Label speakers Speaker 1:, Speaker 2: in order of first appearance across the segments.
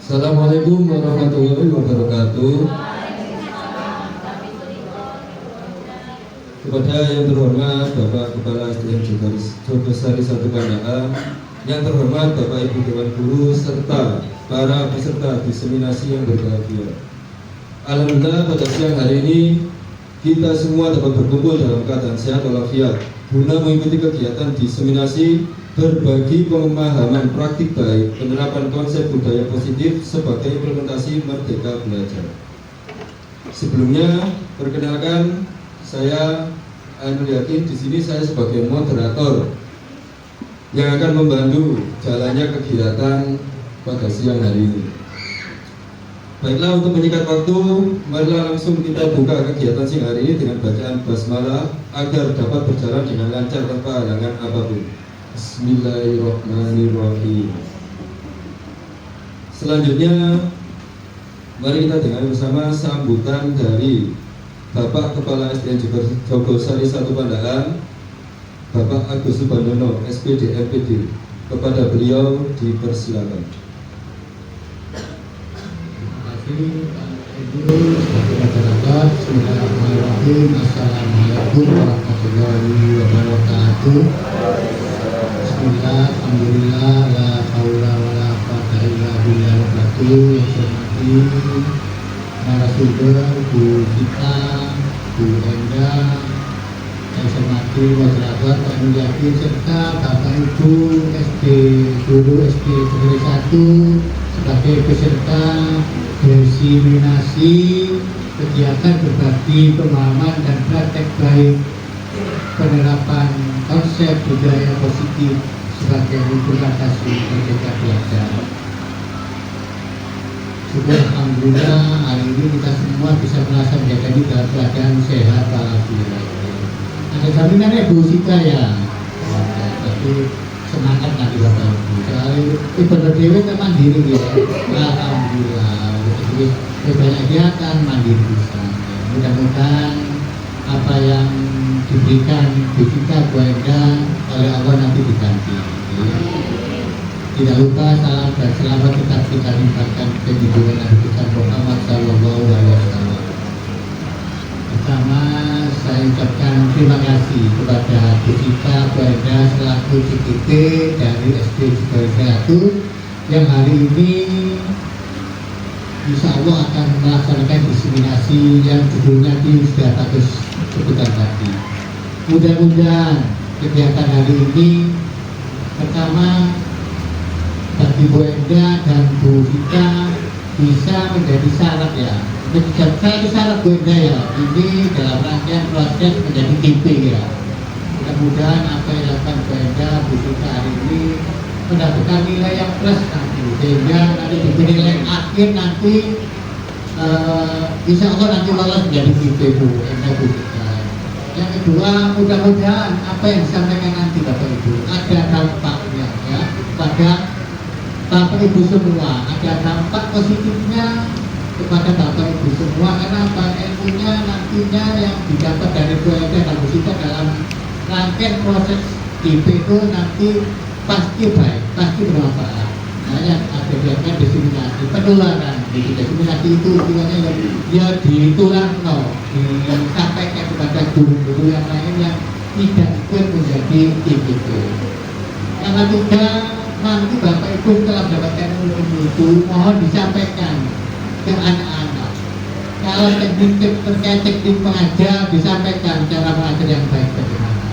Speaker 1: Assalamualaikum warahmatullahi wabarakatuh. Kepada yang terhormat Bapak Kepala SDM Jogosari 1 Pandaan, yang terhormat Bapak Ibu Dewan Guru serta para peserta diseminasi yang berbahagia. Alhamdulillah pada siang hari ini kita semua dapat berkumpul dalam keadaan sehat walafiat guna mengikuti kegiatan diseminasi berbagi pemahaman praktik baik penerapan konsep budaya positif sebagai implementasi Merdeka Belajar. Sebelumnya, perkenalkan saya Ainul Yakin. Di sini saya sebagai moderator yang akan membantu jalannya kegiatan pada siang hari ini. Baiklah, untuk menyingkat waktu, marilah langsung kita buka kegiatan siang hari ini dengan bacaan basmalah agar dapat berjalan dengan lancar tanpa halangan apapun. Bismillahirrahmanirrahim. Selanjutnya, mari kita dengar bersama sambutan dari Bapak Kepala SDN Jogosari 1 Pandaan, Bapak Agus Subandono, SPD MPD. Kepada beliau dipersilakan.
Speaker 2: Terima kasih Pak Ibu, masyarakat. Bismillahirrahmanirrahim. Assalamualaikum warahmatullahi wabarakatuh. Bismillah, alhamdulillah, la haula wa la quwwata illa billah. Yang hormati narasumber Bu Sita, Bu Enda, yang hormati masyarakat Pak Yakin serta Bapak Ibu guru SD Jogosari 1 sebagai peserta diseminasi kegiatan berbagi pemahaman dan praktek baik penerapan konsep budaya positif sebagai implementasi Merdeka Belajar. Syukur alhamdulillah hari ini kita semua bisa merasa menjadi dalam keadaan sehat walafiat. Ada jaminannya Bu Sita ya. Tapi semangat nanti Bapak Ibu. Soalnya ibadah dewi kan mandiri ya. Alhamdulillah. Jadi banyak kegiatan mandiri bisa. Mudah-mudahan apa yang diberikan Bu Sita, Bu Enda oleh Allah nanti diganti. Tidak lupa salam dan selamat tetap kita limpahkan ke junjungan Nabi kita Muhammad Sallallahu Alaihi Wasallam. Pertama, saya ucapkan terima kasih kepada Bu Sita, Bu Enda selaku CGT dari SD Jogosari 1 yang hari ini insya Allah akan melaksanakan diseminasi yang judulnya sudah bagus sebutan tadi. Mudah-mudahan kegiatan hari ini pertama bagi Bu Enda dan Bu Sita bisa menjadi syarat ya. Satu syarat Bu Enda ya, ini dalam rangkaian proses menjadi KIP ya. Mudah-mudahan apa yang dilakukan Bu Enda, Bu Sita hari ini mendapatkan nilai yang plus nanti, sehingga nanti di nilai akhir nanti insya Allah nanti lolos menjadi KIP Bu Enda, Bu Sita. Yang kedua, mudah-mudahan apa yang disampaikan nanti Bapak Ibu ada dampaknya ya pada Bapak Ibu semua, ada dampak positifnya kepada Bapak Ibu semua, karena apa ilmunya nantinya yang didapat dari Bu Enda dan Bu Sita dalam rangkaian proses KIP itu nanti pasti baik, pasti bermanfaat. Makanya ada dilakukan diseminasi penularan. Jadi diseminasi itu istilahnya ya ditular disampaikan kepada guru-guru yang lain yang tidak ikut menjadi tim itu. Yang ketiga, nanti Bapak Ibu setelah mendapatkan ilmu itu mohon disampaikan ke anak-anak. Kalau teknik terkait teknik pengajar disampaikan cara mengajar yang baik bagaimana.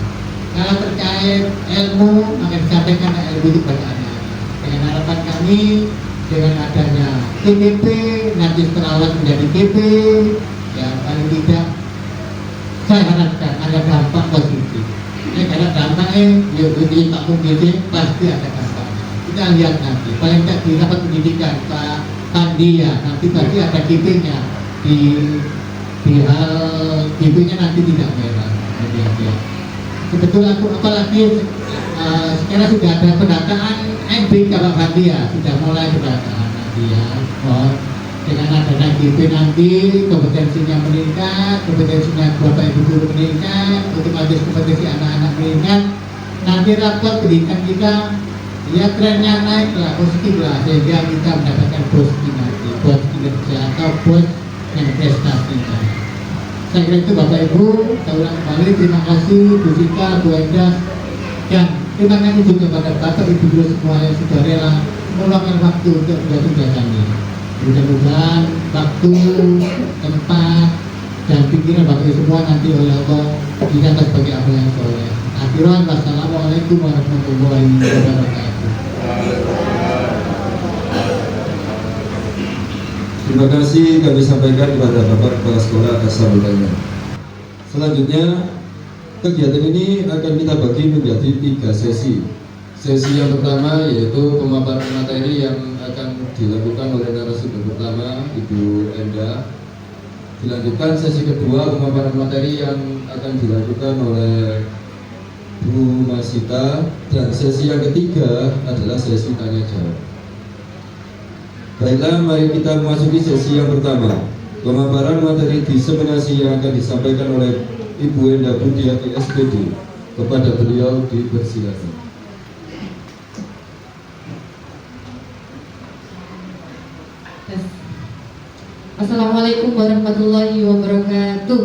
Speaker 2: Kalau terkait ilmu maka disampaikan ilmu itu pada anak-anak. Dengan harapan kami dengan adanya TPP nanti terawat menjadi TP ya paling tidak saya harapkan ada dampak positif. Karena dampaknya ya begini Pak Mungkin pasti ada dampak. Kita lihat nanti paling tidak di rapat pendidikan Pak Pandi ya nanti pasti ada KIP-nya di hal KIP-nya nanti tidak merah. Kebetulan apalagi sekarang sudah ada pendataan NB Pak Pandi ya sudah mulai pendataan nanti ya. Dengan adanya KIP nanti kompetensinya meningkat, kompetensinya Bapak Ibu guru meningkat, otomatis kompetensi anak-anak meningkat. Nanti rapor pendidikan kita ya trennya naik lah, positif lah, sehingga kita mendapatkan bos nanti, bos kinerja atau bos yang prestasi. Saya kira itu Bapak Ibu, saya ulang kembali terima kasih Bu Sika, Bu Endah, dan terima kasih juga kepada Bapak Ibu Guru semua yang sudah rela meluangkan waktu untuk tugas kami. Mudah-mudahan waktu, tempat, dan pikiran Bapak Ibu semua nanti oleh Allah dicatat sebagai amal yang soleh. Akhiran, wassalamualaikum warahmatullahi wabarakatuh.
Speaker 1: Terima kasih kami sampaikan kepada Bapak Kepala Sekolah atas sambutannya. Selanjutnya, kegiatan ini akan kita bagi menjadi 3 sesi. Sesi yang pertama yaitu pemaparan materi yang akan dilakukan oleh narasumber pertama, Ibu Endah. Dilanjutkan sesi kedua pemaparan materi yang akan dilakukan oleh Bu Masita, dan sesi yang ketiga adalah sesi tanya jawab. Baiklah, mari kita memasuki sesi yang pertama, pemaparan materi diseminasi yang akan disampaikan oleh Ibu Endah Budiati SPD. Kepada beliau dipersilakan.
Speaker 3: Assalamualaikum warahmatullahi wabarakatuh.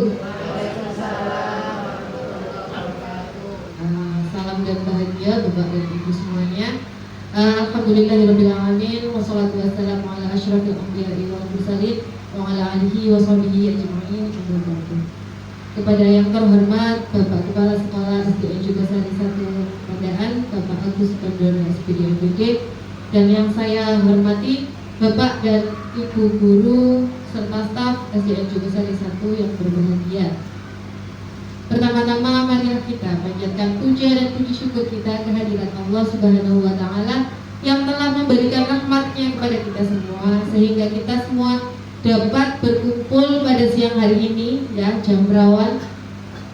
Speaker 3: Salam dan bahagia Bapak dan Ibu semuanya. Alhamdulillahirabbil alamin, wassalatu wassalamu ala asyrafil anbiya'i wal mursalin wa ala alihi wa sahbihi ajma'in. Kepada yang terhormat Bapak Kepala Sekolah SDN Jogosari 1 Pandaan, Bapak Agus Bandono SPD MPD, dan yang saya hormati Bapak dan Ibu Guru serta staf SDN Jogosari 1 yang berbahagia. Pertama-tama marilah kita panjatkan puja dan puji syukur kita kehadirat Allah Subhanahu wa Ta'ala yang telah memberikan rahmat-Nya kepada kita semua, sehingga kita semua dapat berkumpul pada siang hari ini ya, jam berawan,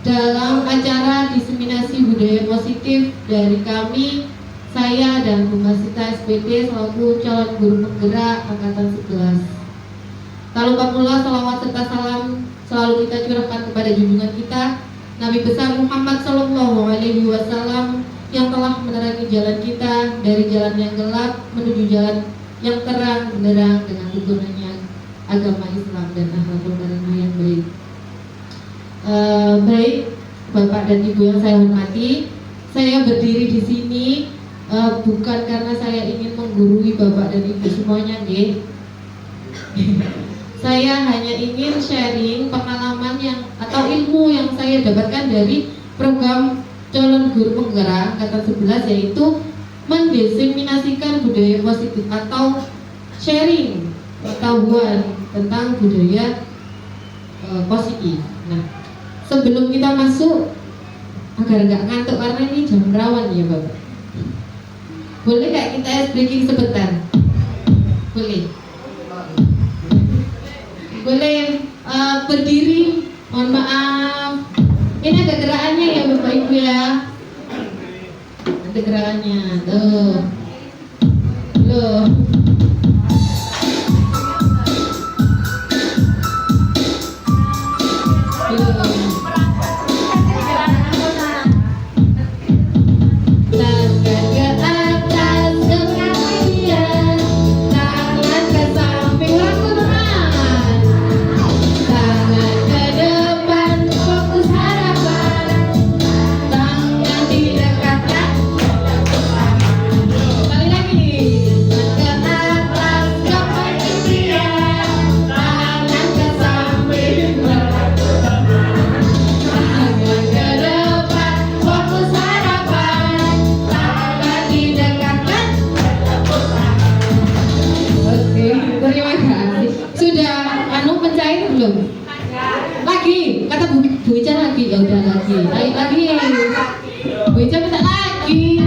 Speaker 3: dalam acara diseminasi budaya positif dari kami, saya dan Bu Masita SPD selaku calon guru penggerak angkatan 11. Tak lupa pula salawat serta salam selalu kita curahkan kepada junjungan kita Nabi besar Muhammad Sallallahu Alaihi Wasallam yang telah menerangi jalan kita dari jalan yang gelap menuju jalan yang terang benderang dengan tuntunannya agama Islam dan akhlakul karimah yang baik. Baik, Bapak dan Ibu yang saya hormati, saya berdiri di sini bukan karena saya ingin menggurui Bapak dan Ibu semuanya, nggih. Saya hanya ingin sharing pengalaman yang atau ilmu yang saya dapatkan dari program calon guru penggerak angkatan 11, yaitu mendiseminasikan budaya positif atau sharing pengetahuan tentang budaya positif. Nah, sebelum kita masuk, agar nggak ngantuk karena ini jam rawan ya Bapak, boleh nggak kita ice breaking sebentar? Boleh. Boleh berdiri, mohon maaf. Ini ada gerakannya ya Bapak Ibu ya. Ada gerakannya, tuh. Loh. Lagi, kata Bu Ica lagi, ya udah lagi, lagi. Bu Ica minta lagi.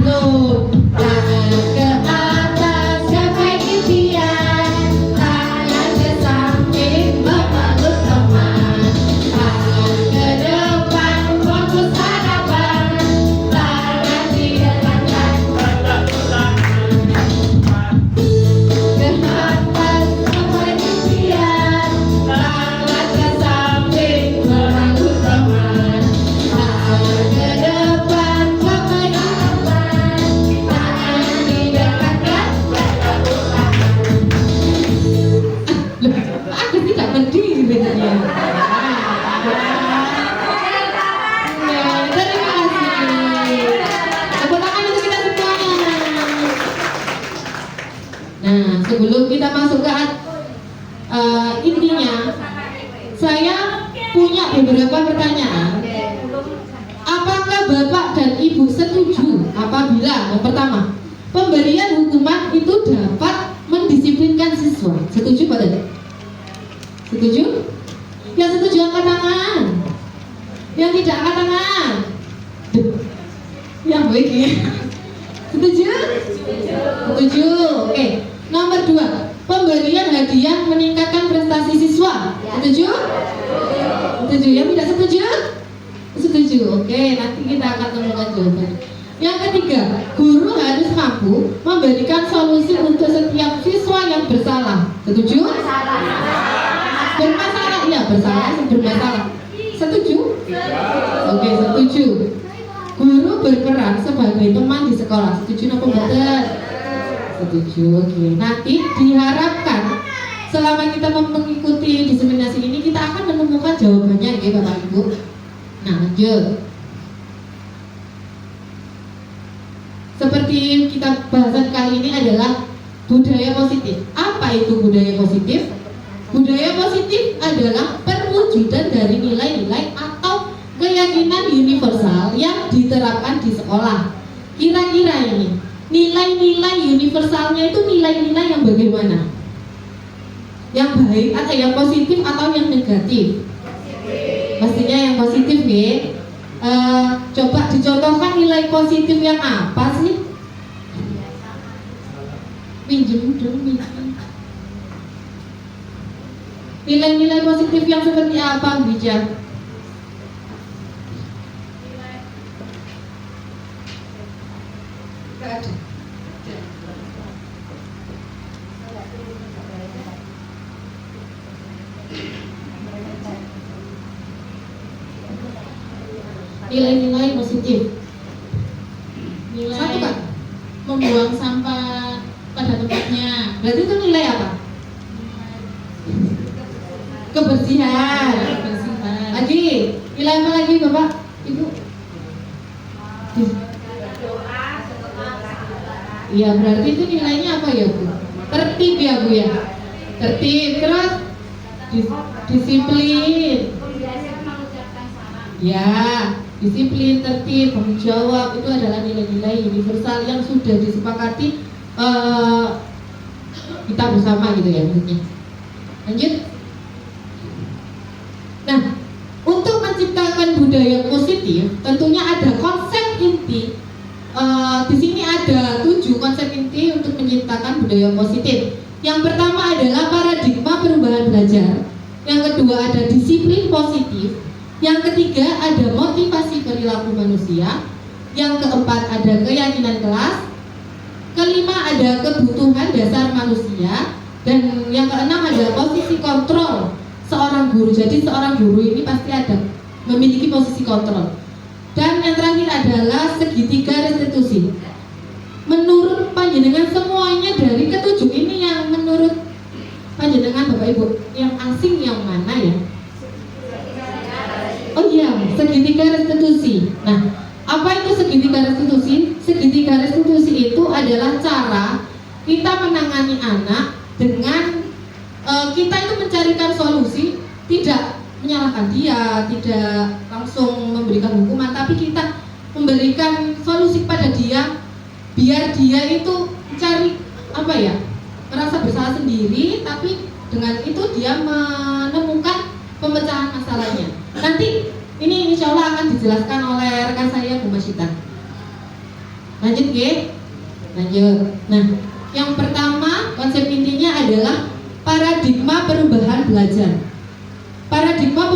Speaker 3: Loh, tangan ke atas gapai impian, tangan ke samping memeluk teman, tangan ke depan fokus harapan, tangan di depan. kita masuk ke intinya, saya punya beberapa pertanyaan. Apakah Bapak dan Ibu setuju apabila yang pertama, pemberian hukuman itu dapat mendisiplinkan siswa? Setuju Pak Tadi? Setuju? Yang setuju angkat tangan. Yang tidak angkat tangan. Yang baik ya. Setuju? Setuju. Oke. Nomor 2, pemberian hadiah meningkatkan prestasi siswa. Setuju? Setuju. Yang tidak setuju? Setuju. Oke, nanti kita akan temukan jawaban. Yang ketiga, guru harus mampu memberikan solusi untuk setiap siswa yang bersalah. Setuju? Bermasalah, iya bersalah, bermasalah. Setuju? Oke, setuju. Guru berperan sebagai teman di sekolah. Setuju apa betul? Setuju. Oke. Nanti diharapkan selama kita mengikuti diseminasi ini kita akan menemukan jawabannya, ya Bapak Ibu. Nah, lanjut. Seperti kita bahasan kali ini adalah budaya positif. Apa itu budaya positif? Budaya positif adalah perwujudan dari nilai-nilai atau keyakinan universal yang diterapkan di sekolah. Kira-kira ini nilai-nilai universalnya itu nilai-nilai yang bagaimana? Yang baik atau yang positif atau yang negatif? Pastinya yang positif ya. Coba dicontohkan nilai positif yang apa sih? Pinjem dulu pinjem. Nilai-nilai positif yang seperti apa, Bija? Nilai-nilai positif.
Speaker 4: Nilai
Speaker 3: Satu kan?
Speaker 4: membuang sampah pada tempatnya.
Speaker 3: Berarti itu nilai apa? Kebersihan.
Speaker 4: Kebersihan.
Speaker 3: Lagi, nilai apa lagi Bapak? Ibu? Iya, berarti itu nilainya apa ya Bu? Tertib ya Bu ya? Tertib, terus disiplin. Ya, disiplin, tertib, tanggung jawab itu adalah nilai-nilai universal yang sudah disepakati kita bersama gitu ya maksudnya. Lanjut. Nah, untuk menciptakan budaya positif, tentunya ada konsep inti. Di sini ada 7 konsep inti untuk menciptakan budaya positif. Yang pertama adalah paradigma perubahan belajar. Yang kedua ada disiplin positif. Yang ketiga ada motivasi perilaku manusia. Yang keempat ada keyakinan kelas. Kelima ada kebutuhan dasar manusia. Dan yang keenam ada posisi kontrol seorang guru. Jadi seorang guru ini pasti ada memiliki posisi kontrol. Dan yang terakhir adalah segitiga restitusi. Menurut panjenengan semuanya dari ketujuh ini yang menurut panjenengan Bapak Ibu yang asing yang mana ya? Oh iya, segitiga restitusi. Nah, apa itu segitiga restitusi? Segitiga restitusi itu adalah cara kita menangani anak dengan kita itu mencarikan solusi, tidak menyalahkan dia, tidak langsung memberikan hukuman, tapi kita memberikan solusi pada dia biar dia itu mencari apa ya, merasa bersalah sendiri, tapi dengan itu dia menemukan pemecahan masalahnya. Nanti ini insya Allah akan dijelaskan oleh rekan saya Bu Masita. Lanjut ya, lanjut. Nah, yang pertama konsep intinya adalah paradigma perubahan belajar. Paradigma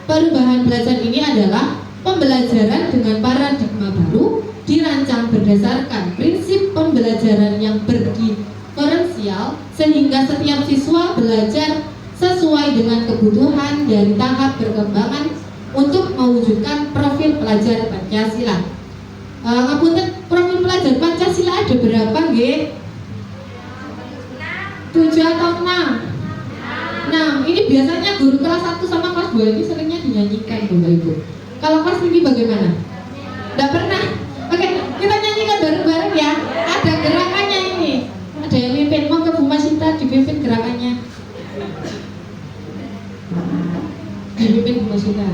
Speaker 3: perubahan belajar ini adalah pembelajaran dengan paradigma baru dirancang berdasarkan prinsip pembelajaran yang berdiferensial sehingga setiap siswa belajar sesuai dengan kebutuhan dari tahap perkembangan untuk mewujudkan profil pelajar Pancasila. Ngapunten, profil pelajar Pancasila ada berapa nggih? 7 atau 6? Nah, ini biasanya guru kelas 1 sama kelas 2 ini seringnya dinyanyikan Bapak Ibu. Kalau kelas tinggi bagaimana? Tidak pernah. Oke, kita nyanyikan bareng-bareng ya. Ada gerakannya ini. Ada yang mimpin, mau ke Bu Masita di BP dipimpin Bu Masita.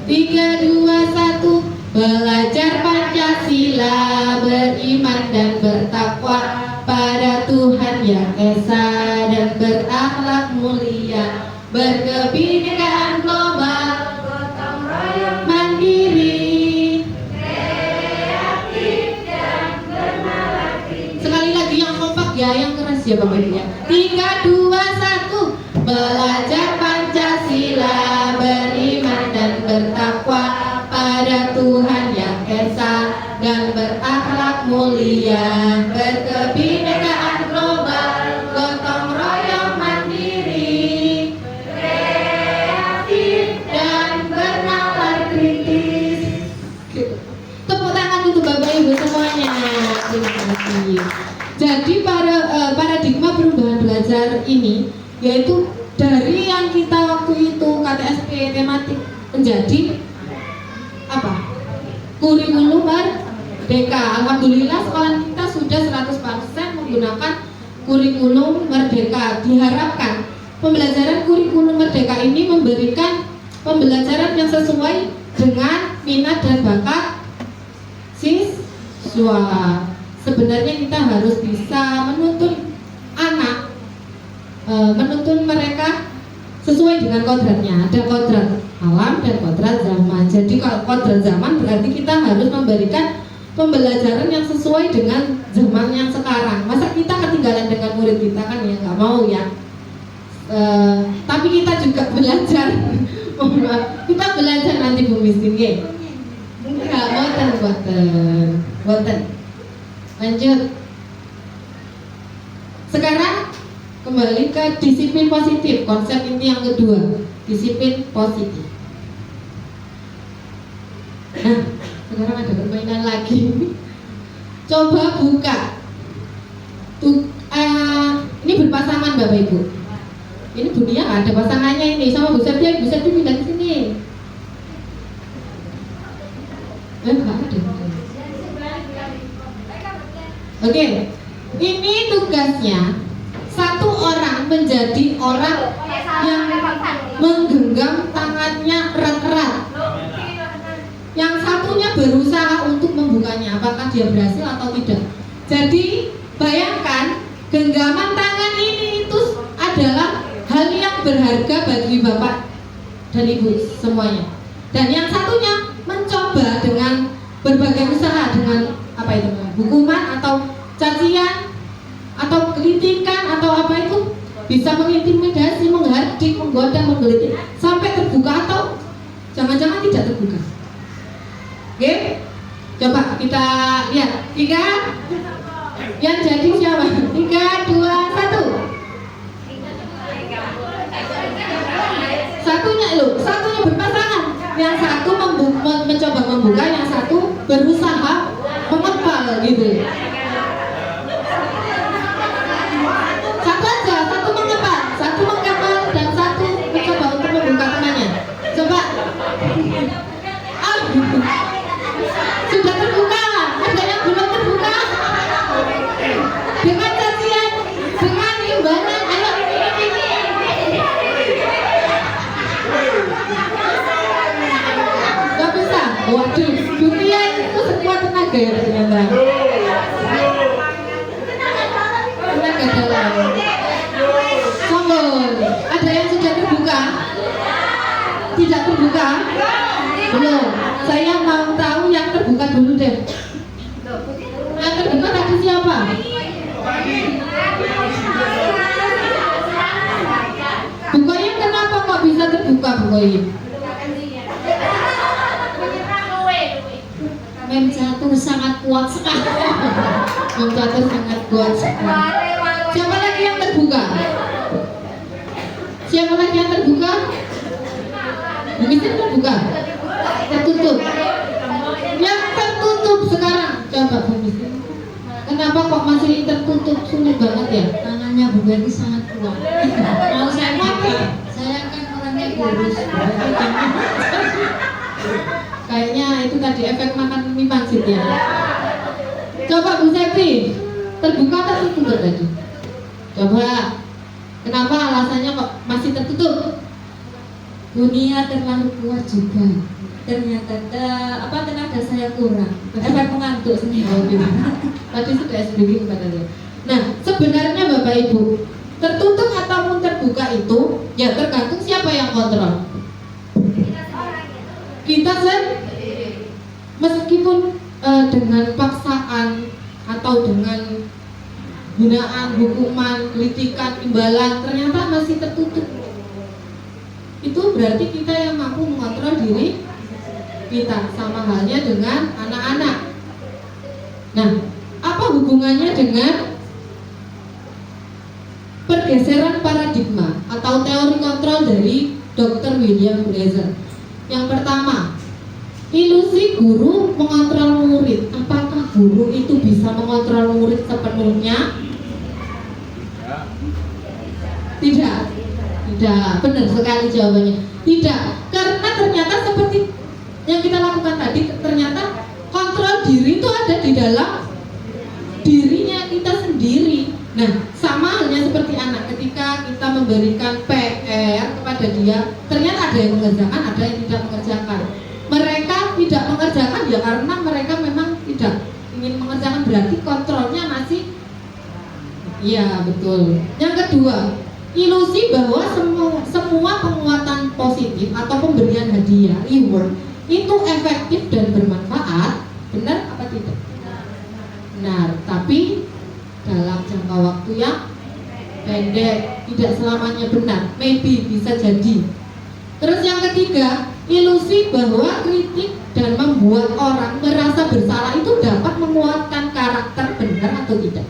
Speaker 3: 3, 2, 1. Belajar Pancasila, beriman dan bertakwa pada Tuhan Yang Esa dan berakhlak mulia, berkebinekaan global, gotong royong mandiri, kreatif dan bernalar. Sekali lagi yang kompak ya, yang keras ya Bapak Ibu ya. 3, 2, 1. Belajar Pancasila, beriman dan bertakwa pada Tuhan Yang Esa dan berakhlak mulia, berkebinekaan global, gotong royong mandiri, kreatif dan bernalar kritis. Tepuk tangan untuk Bapak Ibu semuanya. Terima kasih. Jadi paradigma perubahan belajar ini yaitu dari yang kita waktu itu KTSP tematik menjadi apa? Kurikulum merdeka. Alhamdulillah sekolah kita sudah 100% menggunakan kurikulum merdeka. Diharapkan pembelajaran kurikulum merdeka ini memberikan pembelajaran yang sesuai dengan minat dan bakat siswa. Sebenarnya kita harus bisa menuntun anak, menuntun mereka sesuai dengan kodratnya. Ada kodrat alam dan kodrat zaman. Jadi kalau kodrat zaman berarti kita harus memberikan pembelajaran yang sesuai dengan zaman yang sekarang. Masa kita ketinggalan dengan murid kita, kan ya nggak mau ya. Tapi kita juga belajar. Kita belajar nanti Bu Mistin ya. Enggak, boten. Lanjut. Sekarang kembali ke disiplin positif. Konsep ini yang kedua, disiplin positif. Nah, sekarang ada permainan lagi. Coba buka. Ini berpasangan Bapak Ibu. Ini dunia ada pasangannya ini sama Bu Septi. Bu Septi pindah ke sini. Enggak ada. Oke, ini tugasnya satu orang menjadi orang yang menggenggam tangannya erat-erat. Yang satunya berusaha untuk membukanya. Apakah dia berhasil atau tidak? Jadi bayangkan genggaman tangan ini itu adalah hal yang berharga bagi Bapak dan Ibu semuanya. Dan yang satunya mencoba dengan berbagai usaha, dengan apa itu, hukuman atau cacian atau kritikan atau apa itu, bisa mengintimidasi, menghardik, menggoda, menggelitik sampai terbuka atau jangan-jangan tidak terbuka. Oke, coba kita lihat. 3, yang jadi siapa? 3, 2, 1. Satunya berpasangan. Yang satu mencoba membuka, yang satu berusaha mengepal gitu. Satu mengepal, satu mengepal, dan satu mencoba untuk membuka temannya. Coba. Sudah terbuka, ada yang belum terbuka. Dengan cacian, dengan imbalan, ayo. Gak bisa. Waduh, dunia itu sekuat tenaga ya ternyata. Tenaga dalam. Sombong. Ada yang sudah terbuka? Tidak terbuka? Belum. Saya mau tahu yang terbuka dulu deh. Yang terbuka tadi siapa? Bu Koyim kenapa kok bisa terbuka Bu Koyim? Mem catur sangat kuat sekali. Mem catur sangat kuat sekali. Siapa lagi yang terbuka? Siapa lagi yang terbuka? Mungkin terbuka. Tertutup. Yang tertutup sekarang. Coba Bu Mistin. Kenapa kok masih tertutup? Sulit banget ya.
Speaker 2: Tangannya Bu Betty sangat kuat.
Speaker 3: Mau saya mati.
Speaker 2: Saya kan orangnya kurus.
Speaker 3: Kayaknya itu tadi efek makan mie pangsit ya. Coba Bu Septi, terbuka atau tertutup tadi? Coba. Kenapa alasannya kok masih tertutup? dunia terlalu kuat juga. Ternyata tenaga saya kurang, efek mengantuk sendiri. Tadi sudah SBG kepada dia. Nah, sebenarnya Bapak Ibu, tertutup ataupun terbuka itu ya tergantung siapa yang kontrol. Kita sendiri. Meskipun dengan paksaan atau dengan gunaan hukuman, kritikan, imbalan ternyata masih tertutup. Itu berarti kita yang mampu mengontrol diri kita, sama halnya dengan anak-anak. Nah, apa hubungannya dengan pergeseran paradigma atau teori kontrol dari Dr. William Blazer? Yang pertama, ilusi guru mengontrol murid. Apakah guru itu bisa mengontrol murid sepenuhnya? Tidak. Tidak, benar sekali jawabannya. Tidak, karena ternyata seperti yang kita lakukan tadi, ternyata kontrol diri itu ada di dalam dirinya kita sendiri. Nah, sama halnya seperti anak, ketika kita memberikan PR kepada dia, ternyata ada yang mengerjakan, ada yang tidak mengerjakan. Mereka tidak mengerjakan ya karena mereka memang tidak ingin mengerjakan, berarti kontrolnya masih. Ya, betul. Yang kedua, ilusi bahwa semua penguatan positif atau pemberian hadiah, reward, itu efektif dan bermanfaat. Benar apa tidak? Benar, tapi dalam jangka waktu yang pendek, tidak selamanya benar. Maybe, bisa jadi. Terus yang ketiga, ilusi bahwa kritik dan membuat orang merasa bersalah itu dapat menguatkan karakter. Benar atau tidak?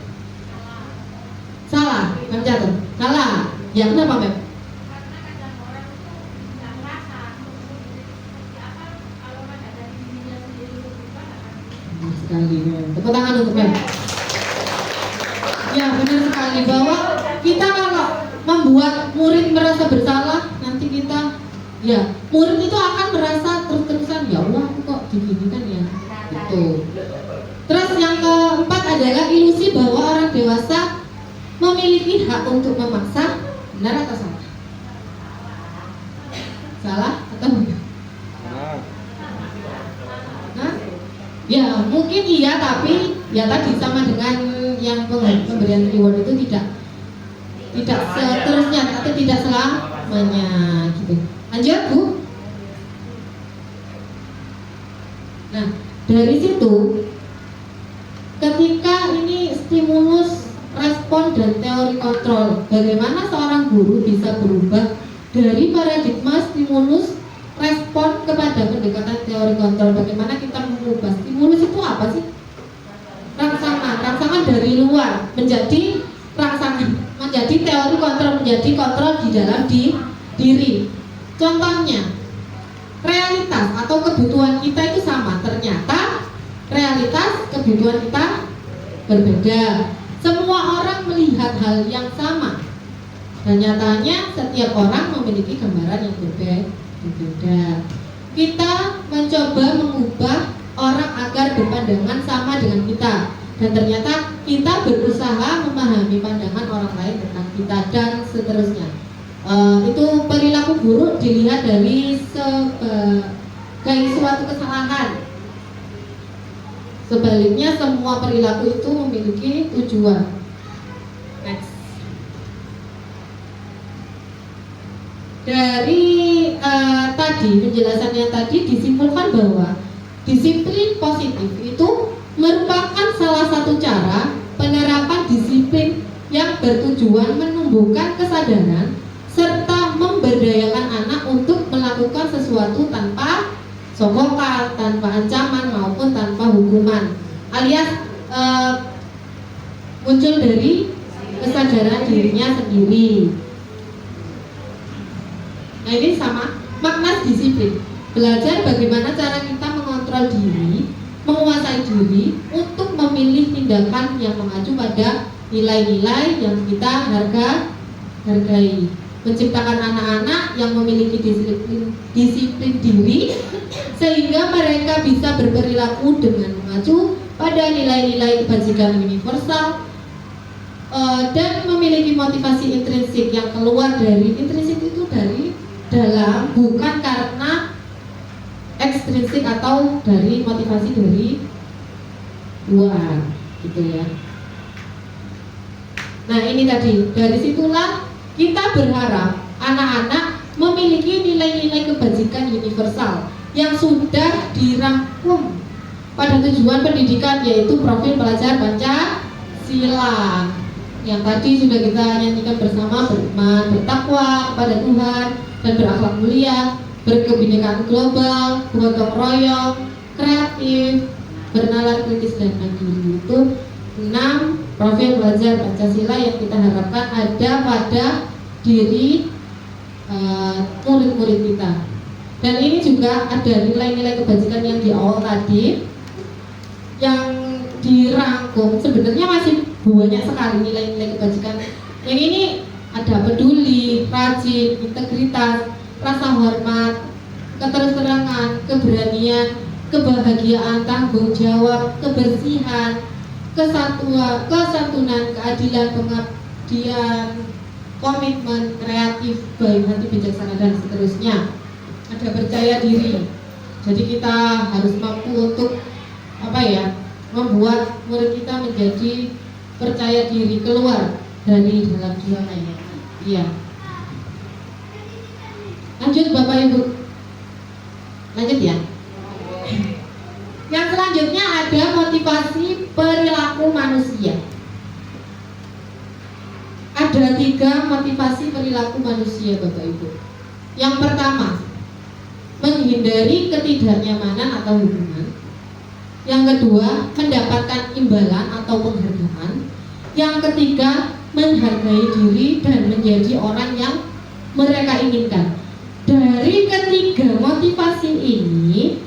Speaker 3: Salah, Mem Catur. Salah. Ya, kenapa Mem? Sekali, tepuk tangan untuk Mem. Ya, benar sekali bahwa kita kalau membuat murid merasa bersalah, nanti kita, ya, murid itu akan merasa terus-terusan, ya Allah, aku kok diginikan ya, gitu. Terus yang keempat adalah ilusi bahwa orang dewasa memiliki hak untuk memaksa. Benar atau salah? Salah atau enggak? Hah? Ya, mungkin iya, tapi ya tadi sama dengan yang pemberian reward itu tidak seterusnya atau tidak selamanya gitu. Lanjut, Bu. Nah, dari situ ketika ini stimulus, respon dan teori kontrol, bagaimana seorang guru bisa berubah dari paradigma stimulus respon kepada pendekatan teori kontrol? Bagaimana kita mengubah stimulus itu apa sih? Rangsangan dari luar menjadi rangsangan, menjadi teori kontrol, menjadi kontrol di dalam diri. Contohnya, realitas atau kebutuhan kita itu sama, ternyata realitas kebutuhan kita berbeda. Semua orang melihat hal yang sama, dan nyatanya setiap orang memiliki gambaran yang berbeda. Kita mencoba mengubah orang agar berpandangan sama dengan kita, dan ternyata kita berusaha memahami pandangan orang lain tentang kita, dan seterusnya. Itu perilaku buruk dilihat dari sebagai suatu kesalahan. Sebaliknya semua perilaku itu memiliki tujuan. Next. Dari tadi penjelasannya tadi disimpulkan bahwa disiplin positif itu merupakan salah satu cara penerapan disiplin yang bertujuan menumbuhkan kesadaran serta memberdayakan anak untuk melakukan sesuatu tanpa sokokan, tanpa ancaman maupun tanpa hukuman, alias muncul dari kesadaran dirinya sendiri. Nah, ini sama makna disiplin, belajar bagaimana cara kita mengontrol diri, menguasai diri untuk memilih tindakan yang mengacu pada nilai-nilai yang kita hargai, menciptakan anak-anak yang memiliki disiplin diri sehingga mereka bisa berperilaku dengan mengacu pada nilai-nilai kebajikan universal dan memiliki motivasi intrinsik yang keluar dari intrinsik itu dari dalam, bukan karena ekstrinsik atau dari motivasi dari luar, gitu ya. Nah ini tadi, dari situlah kita berharap anak-anak memiliki nilai-nilai kebajikan universal yang sudah dirangkum pada tujuan pendidikan, yaitu profil pelajar Pancasila yang tadi sudah kita nyanyikan bersama: beriman, bertakwa kepada Tuhan dan berakhlak mulia, berkebinekaan global, gotong royong, kreatif, bernalar kritis dan mandiri. Itu 6 profil pelajar Pancasila yang kita harapkan ada pada diri murid-murid kita. Dan ini juga ada nilai-nilai kebajikan yang di awal tadi yang dirangkum. Sebenarnya masih banyak sekali nilai-nilai kebajikan. Yang ini ada peduli, rajin, integritas, rasa hormat, keterus-terangan, keberanian, kebahagiaan, tanggung jawab, kebersihan, kesantunan, keadilan, pengabdian, komitmen, kreatif, baik hati, bijaksana, dan seterusnya. Ada percaya diri. Jadi kita harus mampu untuk membuat murid kita menjadi percaya diri, keluar dari dalam zona ya. Iya. Lanjut Bapak Ibu. Lanjut ya. Yang selanjutnya ada motivasi perilaku manusia. Ada 3 motivasi perilaku manusia Bapak Ibu. Yang pertama, menghindari ketidaknyamanan atau hubungan. Yang kedua, mendapatkan imbalan atau penghargaan. Yang ketiga, menghargai diri dan menjadi orang yang mereka inginkan. Dari ketiga motivasi ini,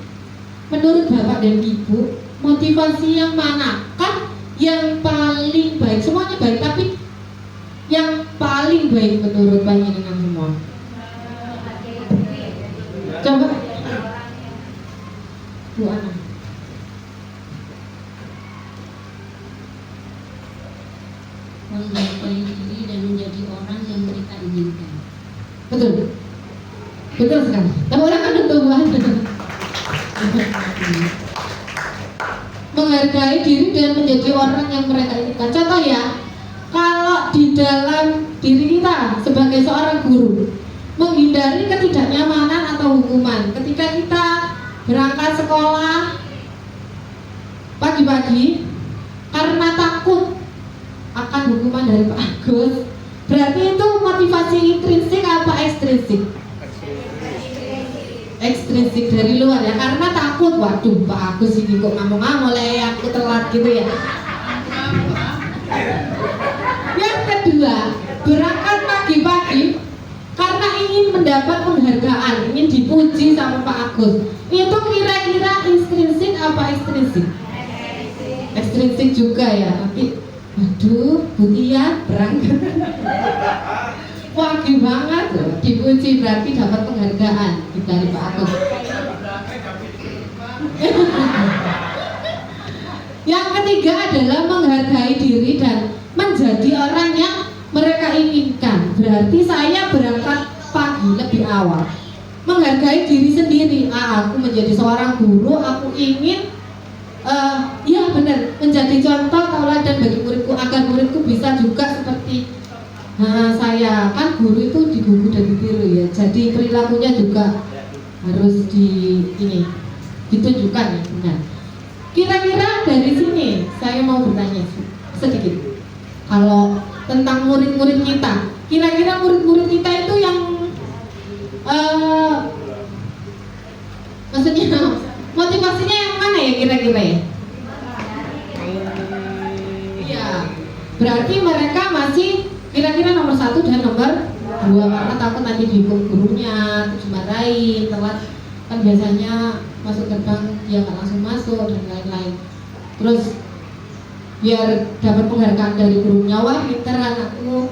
Speaker 3: menurut Bapak dan Ibu, motivasi yang manakah yang paling baik? Semuanya baik, tapi yang paling baik menurut panjenengan semua? Coba Bu Ana.
Speaker 5: Menghargai diri dan menjadi orang yang mereka inginkan.
Speaker 3: Betul. Betul sekali. Tapi orang kan Tuhan. Menghargai diri dan menjadi orang yang mereka inginkan. Contoh ya, kalau di dalam diri kita sebagai seorang guru, menghindari ketidaknyamanan atau hukuman. Ketika kita berangkat sekolah pagi-pagi karena takut akan hukuman dari Pak Agus, berarti itu motivasi intrinsik apa ekstrinsik? Ekstrinsik dari luar ya, karena takut, waduh Pak Agus ini kok ngomong-ngomong aku telat gitu ya. Yang kedua, berangkat pagi-pagi karena ingin mendapat penghargaan, ingin dipuji sama Pak Agus. Itu kira-kira intrinsik apa ekstrinsik? Ekstrinsik juga ya, tapi aduh, Butia berangkat pagi banget loh, dipuji berarti dapat penghargaan dari Pak Agus. Yang ketiga adalah menghargai diri dan menjadi orang yang mereka inginkan. Berarti saya berangkat pagi lebih awal, menghargai diri sendiri. Aku menjadi seorang guru, aku ingin ya benar, menjadi contoh tauladan bagi muridku agar muridku bisa juga seperti saya. Kan guru itu digugu dan ditiru ya, jadi perilakunya juga harus ditunjukkan ya, benar. Kira-kira dari sini saya mau bertanya sedikit. Kalau tentang murid-murid kita, kira-kira murid-murid kita itu yang maksudnya motivasinya yang mana ya kira-kira ya? Iya, berarti mereka masih kira-kira nomor 1 dan nomor 2 karena takut nanti dihukum gurunya, terus dimarahin, telat kan biasanya masuk gerbang dia nggak langsung masuk dan lain-lain. Terus biar dapat penghargaan dari gurunya, wah pinter anakku,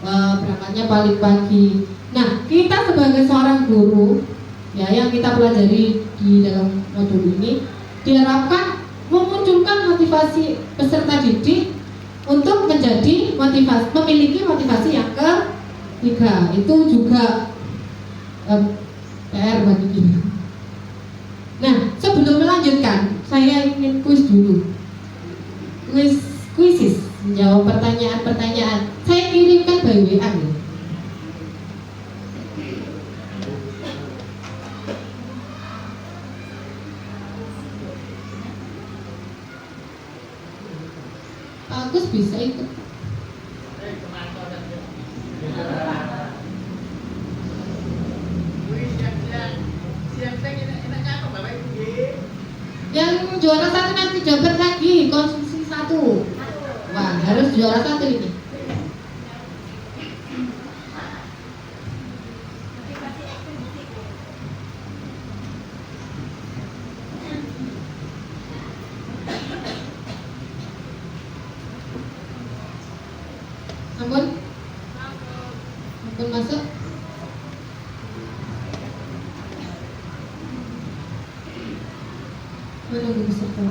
Speaker 3: berangkatnya paling pagi. Nah, kita sebagai seorang guru ya, yang kita pelajari di dalam modul ini diharapkan memunculkan motivasi peserta didik untuk menjadi memiliki motivasi yang ketiga. Itu juga PR bagi kita. Nah, sebelum melanjutkan, saya ingin kuis dulu. Kuisis menjawab pertanyaan-pertanyaan. Saya kirimkan by WA. Pak Agus bisa ikut. Yang juara satu nanti dapat lagi konsumsi satu. Wah, harus juara satu ini. Ampun, ampun masuk. Mana peserta?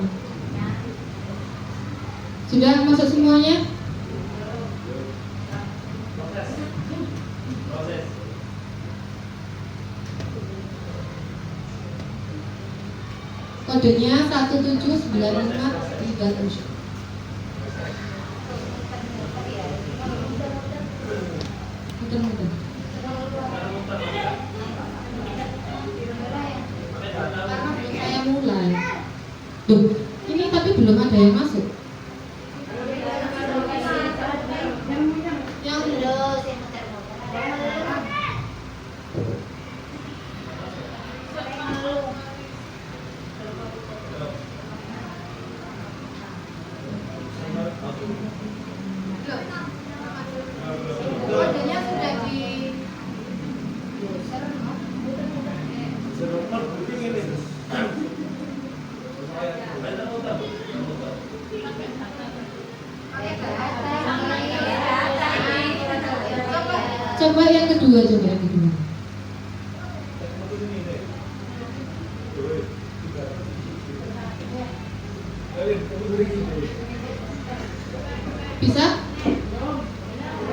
Speaker 3: Sudah masuk semuanya? Kodenya 179537. Mudah-mudahan. Karena belum saya mulai. Duh, ini tapi belum ada yang masuk. Yang kodenya sudah di coba yang kedua, bisa?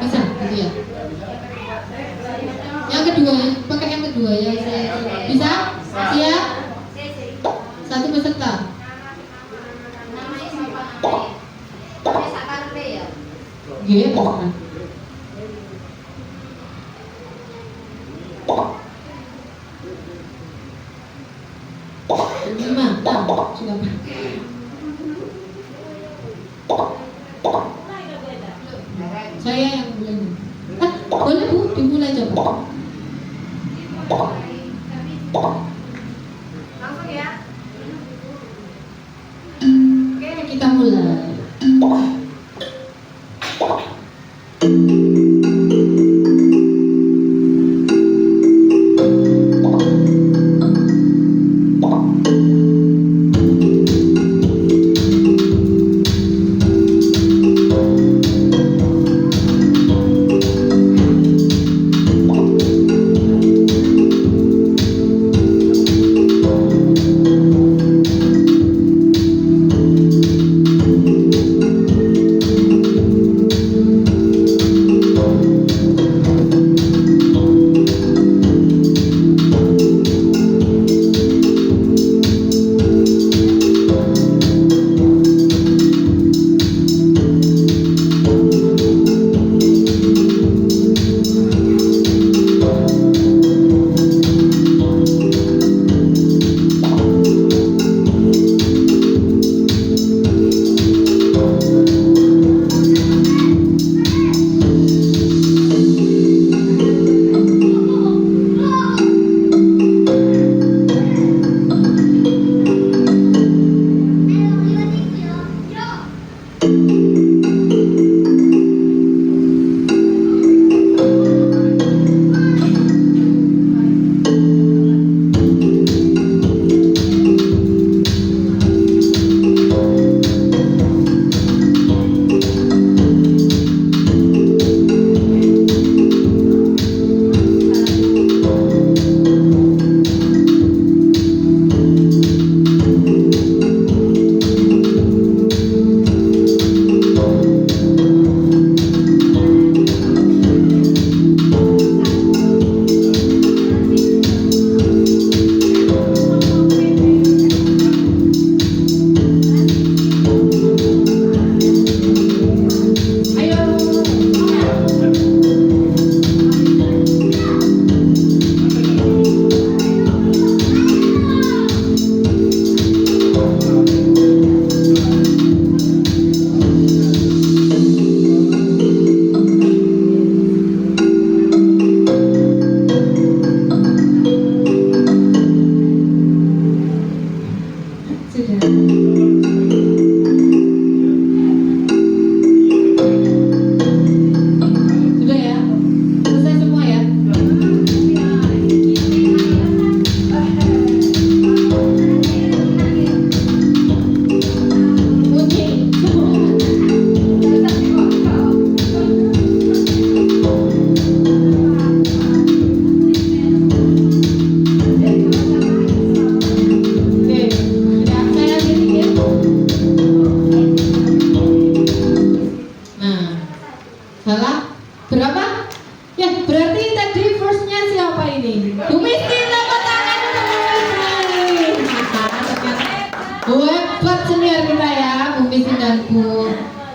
Speaker 3: Bisa, gitu ya. Yang kedua, pakai yang kedua ya. Bisa? Siap? Satu peserta. Iya, peserta. Lima, silakan. Saya yang mulai. Boleh Bu, dimulai coba. Langsung ya. Oke, kita mulai.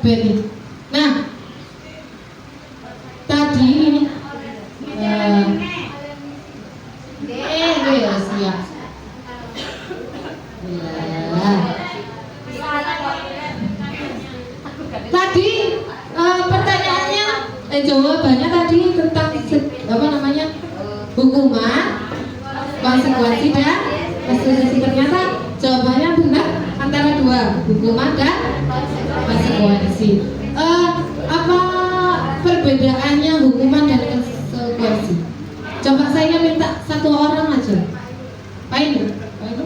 Speaker 3: Betty. Nah, tadi ya siap. Ya. Tadi pertanyaannya, jawabannya tadi tentang hukuman, konsekuensi dan restitusi. Ternyata jawabannya benar antara dua, hukuman dan konsekuensi. Apa perbedaannya hukuman dan konsekuensi? Coba saya minta satu orang aja. Pak Indro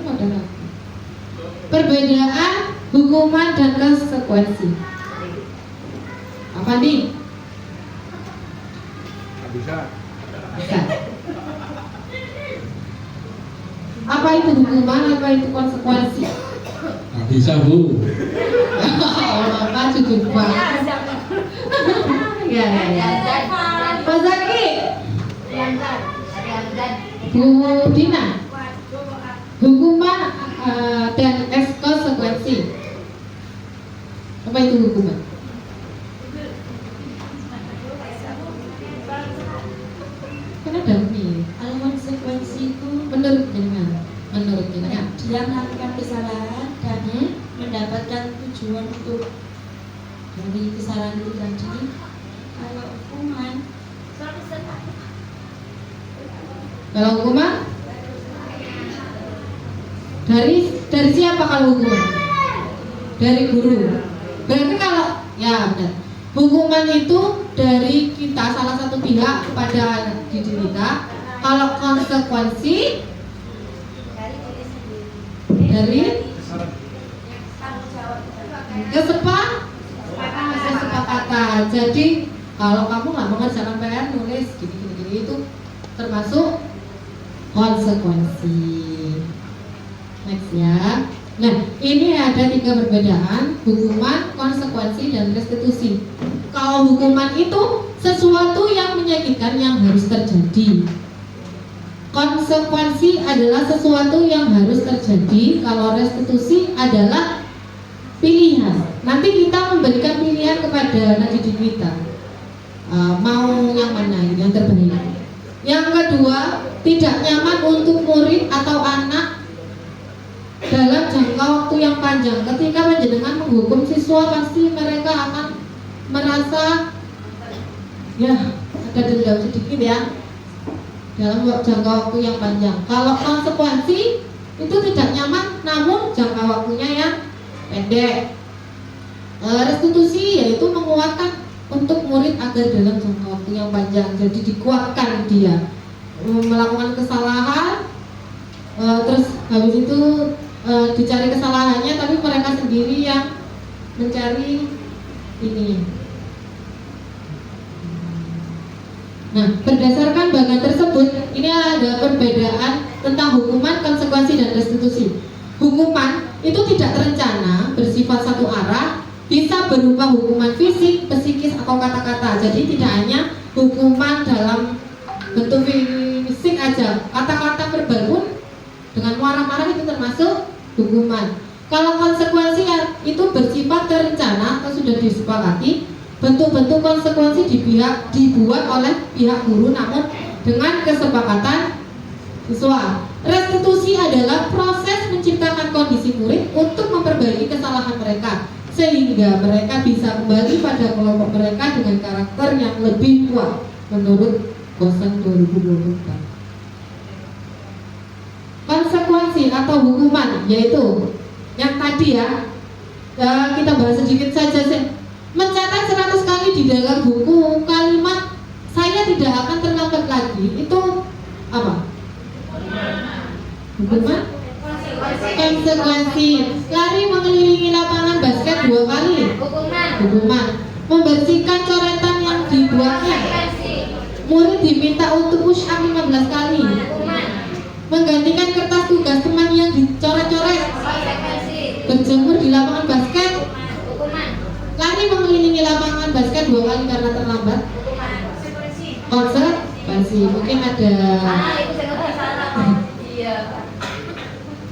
Speaker 3: modal. Perbedaan hukuman dan konsekuensi. Apa nih? Bisa. Apa itu hukuman? Apa itu konsekuensi?
Speaker 2: Nggak bisa, Bu.
Speaker 3: Mama jujur banget. Ya. Pak Zaki. Bu Dina. Hukuman dan konsekuensi. Apa itu hukuman? Kan ada nih.
Speaker 5: Kalau konsekuensi itu
Speaker 3: Menurut jenengan.
Speaker 5: dia melakukan kesalahan dan mendapatkan tujuan untuk dari kesalahan itu tadi. Kalau hukuman
Speaker 3: dari siapa kalau hukuman? Dari guru. Berarti kalau ya benar. Hukuman itu dari kita, salah satu pihak kepada anak didik kita. Kalau konsekuensi dari kesepakatan. Jadi kalau kamu nggak mengerjakan PR, nulis gini itu termasuk konsekuensi. Next ya. Nah, ini ada 3 perbedaan: hukuman, konsekuensi, dan restitusi. Kalau hukuman itu sesuatu yang menyakitkan yang harus terjadi. Konsekuensi adalah sesuatu yang harus terjadi. Kalau restitusi adalah pilihan. Nanti kita memberikan pilihan kepada anak didik kita, mau yang mana, yang terbaik. Yang kedua, tidak nyaman untuk murid atau anak dalam jangka waktu yang panjang. Ketika panjenengan menghukum siswa, pasti mereka akan merasa ya ada dendam sedikit ya dalam jangka waktu yang panjang. Kalau konsekuensi itu tidak nyaman, namun jangka waktunya yang pendek. Restitusi yaitu menguatkan untuk murid agar dalam jangka waktu yang panjang. Jadi dikuatkan dia melakukan kesalahan, terus habis itu dicari kesalahannya, tapi mereka sendiri yang mencari ini. Nah, berdasarkan bagian tersebut, ini ada perbedaan tentang hukuman, konsekuensi, dan restitusi. Hukuman itu tidak terencana, bersifat satu arah, bisa berupa hukuman fisik, psikis, atau kata-kata. Jadi tidak hanya hukuman dalam bentuk fisik aja, kata-kata verbal pun dengan marah-marah itu termasuk hukuman. Kalau konsekuensi itu bersifat terencana atau sudah disepakati. Bentuk-bentuk konsekuensi dibuat oleh pihak guru, namun dengan kesepakatan siswa. Restitusi adalah proses menciptakan kondisi murid untuk memperbaiki kesalahan mereka, sehingga mereka bisa kembali pada kelompok mereka dengan karakter yang lebih kuat menurut Gosen 2024. Konsekuensi atau hukuman yaitu yang tadi ya, kita bahas sedikit saja sih. Mencatat 100 kali di dalam buku kalimat "saya tidak akan terlambat lagi" itu apa? Hukuman? Konsekuensi. Lari mengelilingi lapangan basket 2 kali. Hukuman. Membersihkan coretan yang dibuatnya. Murid diminta untuk push up 15 kali. Menggantikan kertas tugas teman yang dicoret-coret. Berjemur di lapangan basket. Lari mengelilingi lapangan basket 2 kali karena terlambat. Konsekuensi. Mungkin ada.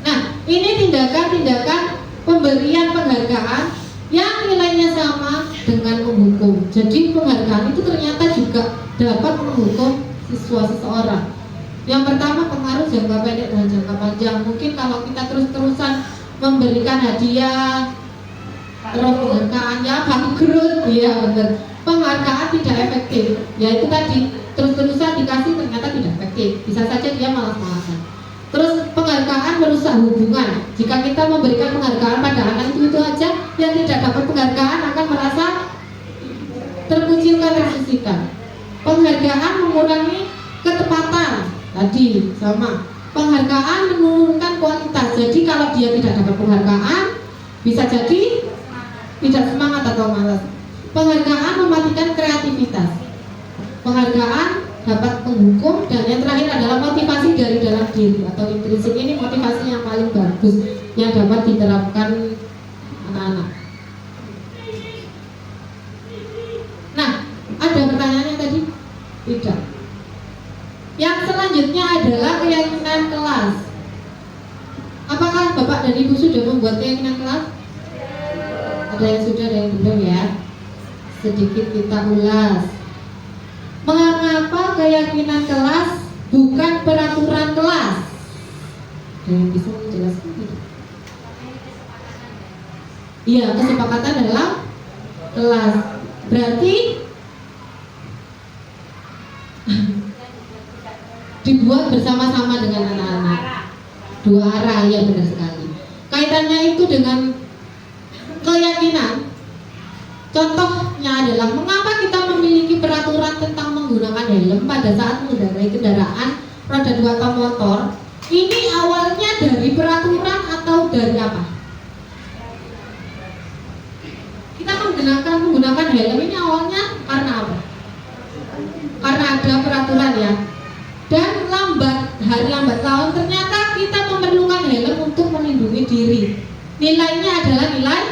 Speaker 3: Nah, ini tindakan-tindakan pemberian penghargaan yang nilainya sama dengan menghukum. Jadi penghargaan itu ternyata juga dapat menghukum siswa seseorang. Yang pertama pengaruh jangka pendek dan jangka panjang. Mungkin kalau kita terus-terusan memberikan hadiah, terus penghargaannya bangkrut, ya benar. Penghargaan tidak efektif. Ya itu tadi, terus-terusan dikasih ternyata tidak efektif. Bisa saja dia malas-malasan. Terus penghargaan merusak hubungan. Jika kita memberikan penghargaan pada anak itu aja, yang tidak dapat penghargaan akan merasa terkucilkan, tersisihkan. Penghargaan mengurangi ketepatan. Tadi sama. Penghargaan menurunkan kualitas. Jadi kalau dia tidak dapat penghargaan, bisa jadi tidak semangat atau malas. Penghargaan mematikan kreativitas. Penghargaan dapat menghukum, dan yang terakhir adalah motivasi dari dalam diri atau intrinsik. Ini motivasi yang paling bagus yang dapat diterapkan anak-anak. Nah, ada pertanyaannya tadi? Tidak. Yang selanjutnya adalah keyakinan kelas. Apakah Bapak dan Ibu sudah membuat keyakinan kelas? Ada yang sudah, ada yang belum ya. Sedikit kita ulas. Mengapa keyakinan kelas bukan peraturan kelas? Ada yang bisa menjelaskan tidak? Iya, kesepakatan dalam kelas. Berarti dibuat bersama-sama dengan anak-anak. Dua arah, ya benar sekali. Kaitannya itu dengan keyakinan. Contohnya adalah mengapa kita memiliki peraturan tentang menggunakan helm pada saat mengendarai kendaraan roda 2 atau motor. Ini awalnya dari peraturan atau dari apa? Kita menggunakan helm ini awalnya karena apa? Karena ada peraturan ya. Dan hari lambat laun ternyata kita memerlukan helm untuk melindungi diri. Nilainya adalah nilai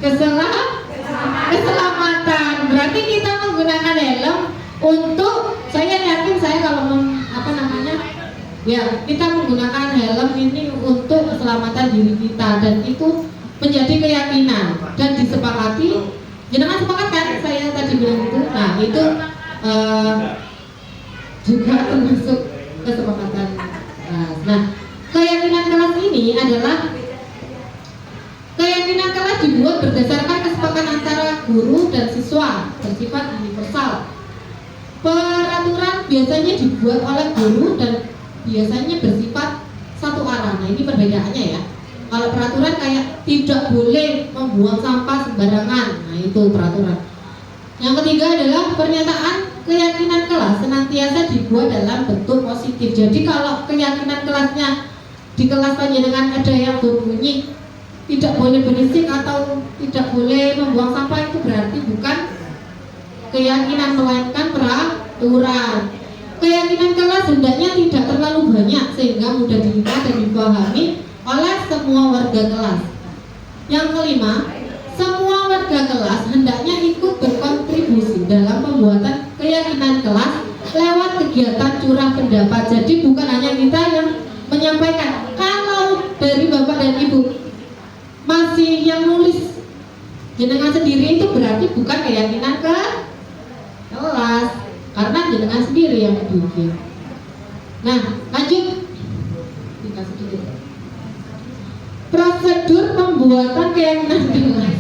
Speaker 3: keselamatan. Berarti kita menggunakan helm untuk, saya yakin saya kalau kita menggunakan helm ini untuk keselamatan diri kita, dan itu menjadi keyakinan dan disepakati. Jenengan sepakat kan saya tadi bilang itu? Nah itu juga termasuk kesepakatan kelas. Nah, keyakinan kelas ini adalah keyakinan kelas dibuat berdasarkan kesepakatan antara guru dan siswa, bersifat universal. Peraturan biasanya dibuat oleh guru dan biasanya bersifat satu arah. Nah, ini perbedaannya ya. Kalau peraturan kayak tidak boleh membuang sampah sembarangan, nah itu peraturan. Yang ketiga adalah pernyataan keyakinan kelas senantiasa dibuat dalam bentuk positif. Jadi kalau keyakinan kelasnya di kelas panjenengan ada yang berbunyi tidak boleh berisik atau tidak boleh membuang sampah, itu berarti bukan keyakinan melainkan peraturan. Keyakinan kelas hendaknya tidak terlalu banyak sehingga mudah diterima dan dipahami oleh semua warga kelas. Yang kelima, semua warga kelas hendaknya ikut berkontribusi dalam pembuatan keyakinan kelas lewat kegiatan curah pendapat. Jadi bukan hanya kita yang menyampaikan. Kalau dari Bapak dan Ibu masih yang nulis jenengan sendiri, itu berarti bukan keyakinan ke kelas, karena jenengan sendiri yang bikin. Nah, lanjut kita sedikit. Prosedur pembuatan keyakinan kelas.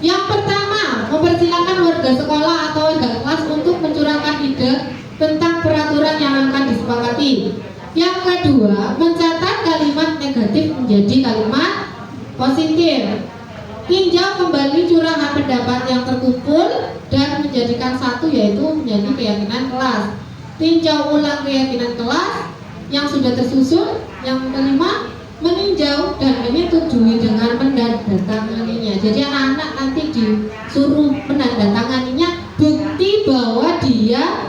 Speaker 3: Yang pertama, mempersilakan warga sekolah atau warga kelas untuk mencurahkan ide tentang peraturan yang akan disepakati. Yang kedua, mencatat kalimat negatif menjadi kalimat positif. Tinjau kembali curahan pendapat yang terkumpul dan menjadikan satu, yaitu menjadi keyakinan kelas. Tinjau ulang keyakinan kelas yang sudah tersusun. Yang kelima, meninjau dan menyetujui dengan menandatanganinya. Jadi anak-anak nanti disuruh menandatanganinya, bukti bahwa dia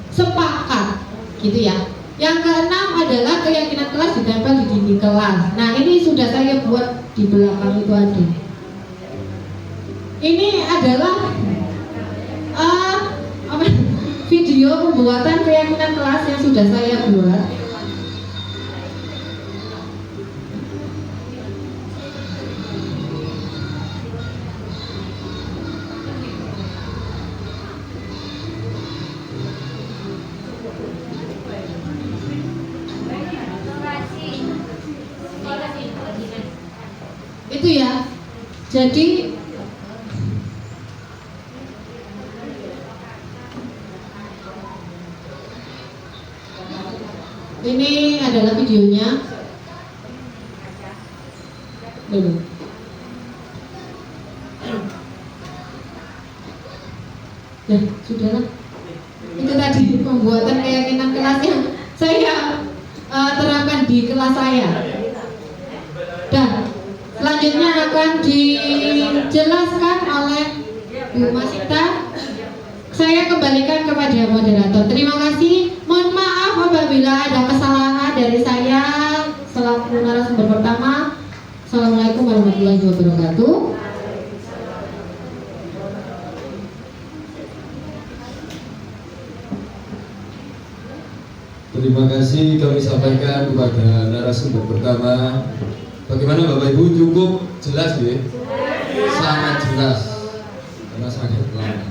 Speaker 3: sepakat, gitu ya. Yang keenam adalah keyakinan kelas ditempel di dinding kelas. Nah, ini sudah saya buat di belakang itu ada. Ini adalah video pembuatan keyakinan kelas yang sudah saya buat. Itu ya. Jadi ini adalah videonya. Dulu. Ya, sudahlah. Itu tadi pembuatan keyakinan kelas yang saya terapkan di kelas saya. Dan selanjutnya akan dijelaskan oleh Bu Masita. Saya kembalikan kepada moderator. Terima kasih. Mohon maaf apabila ada kesalahan dari saya selaku narasumber pertama. Assalamualaikum warahmatullahi wabarakatuh.
Speaker 1: Terima kasih kami sampaikan kepada narasumber pertama. Bagaimana Bapak Ibu, cukup jelas ya? Sangat jelas karena sangat lama.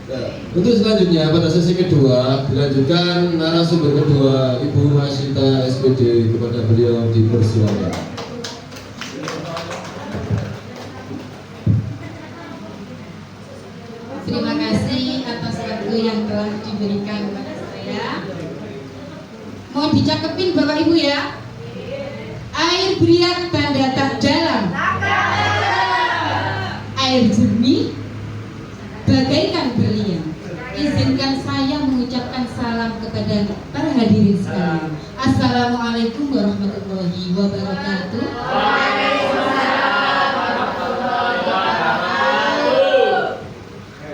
Speaker 1: Nah, untuk selanjutnya pada sesi kedua dilanjutkan narasumber kedua Ibu Masita SPD, kepada beliau dipersilakan.
Speaker 5: Terima kasih atas waktu yang telah diberikan kepada saya. Mau dicakepin Bapak Ibu ya. Air beriak tanda tak dalam, air jernih bagaikan berlian. Izinkan saya mengucapkan salam kepada para hadirin sekalian. Assalamualaikum warahmatullahi wabarakatuh.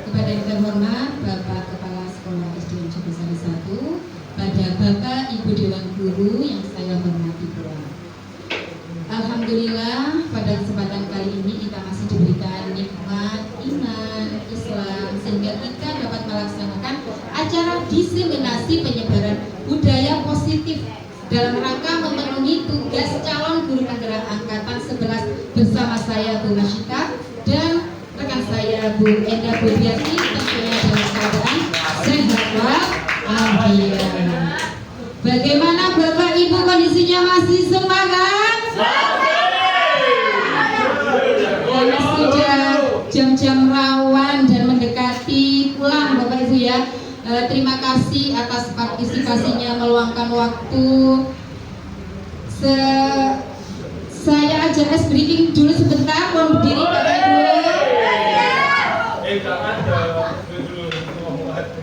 Speaker 5: Kepada yang terhormat Bapak Kepala Sekolah SD Negeri Sari 1, pada Bapak Ibu Dewan Guru yang saya hormati pula. Alhamdulillah pada kesempatan kali ini kita masih diberikan nikmat iman Islam sehingga kita dapat melaksanakan acara diseminasi penyebaran budaya positif dalam rangka memenuhi tugas calon guru penggerak angkatan 11 bersama saya Bu Masita dan rekan saya Bu Enda Budiati, tentunya dalam keadaan sehat walafiat. Bagaimana Bapak Ibu, kondisinya masih semangat? Karena sudah jam-jam rawan dan mendekati pulang Bapak Ibu ya. Terima kasih atas partisipasinya meluangkan waktu. Saya aja ice breaking dulu sebentar, mohon berdiri Bapak Ibu.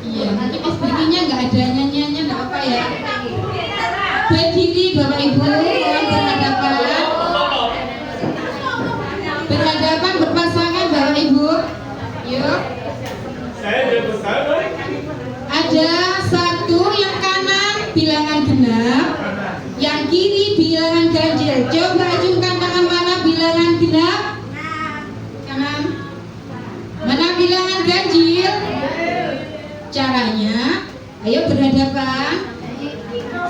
Speaker 5: Iya, nanti ice breakingnya nggak ada nyanyiannya, nggak apa ya. Berdiri Bapak Ibu, mohon berhadapan berpasangan Bapak Ibu. Yuk. Ada satu yang kanan bilangan genap, yang kiri bilangan ganjil. Coba acungkan tangan, mana bilangan genap? Kanan. Mana bilangan ganjil? Caranya, ayo berhadapan.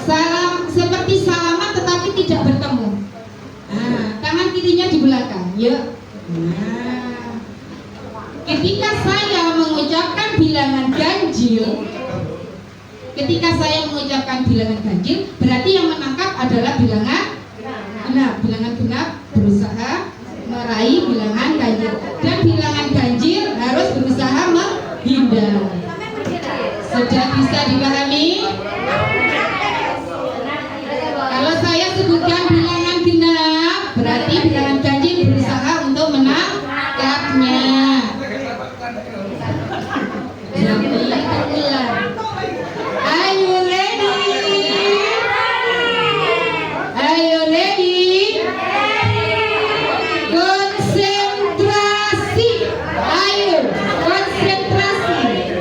Speaker 5: Salam seperti salaman tetapi tidak bertemu. Nah, tangan kirinya di belakang. Yuk. Nah, ketika saya mengucapkan bilangan ganjil, berarti yang menangkap adalah bilangan genap. Bilangan genap berusaha meraih bilangan ganjil, dan bilangan ganjil harus berusaha menghindar. Sudah bisa dipahami? Kalau saya sebutkan bilangan genap, berarti bilangan ganjil berusaha untuk menangkapnya. Jadi ulang. Are you ready? Are you ready? Konsentrasi. Ayo, konsentrasi.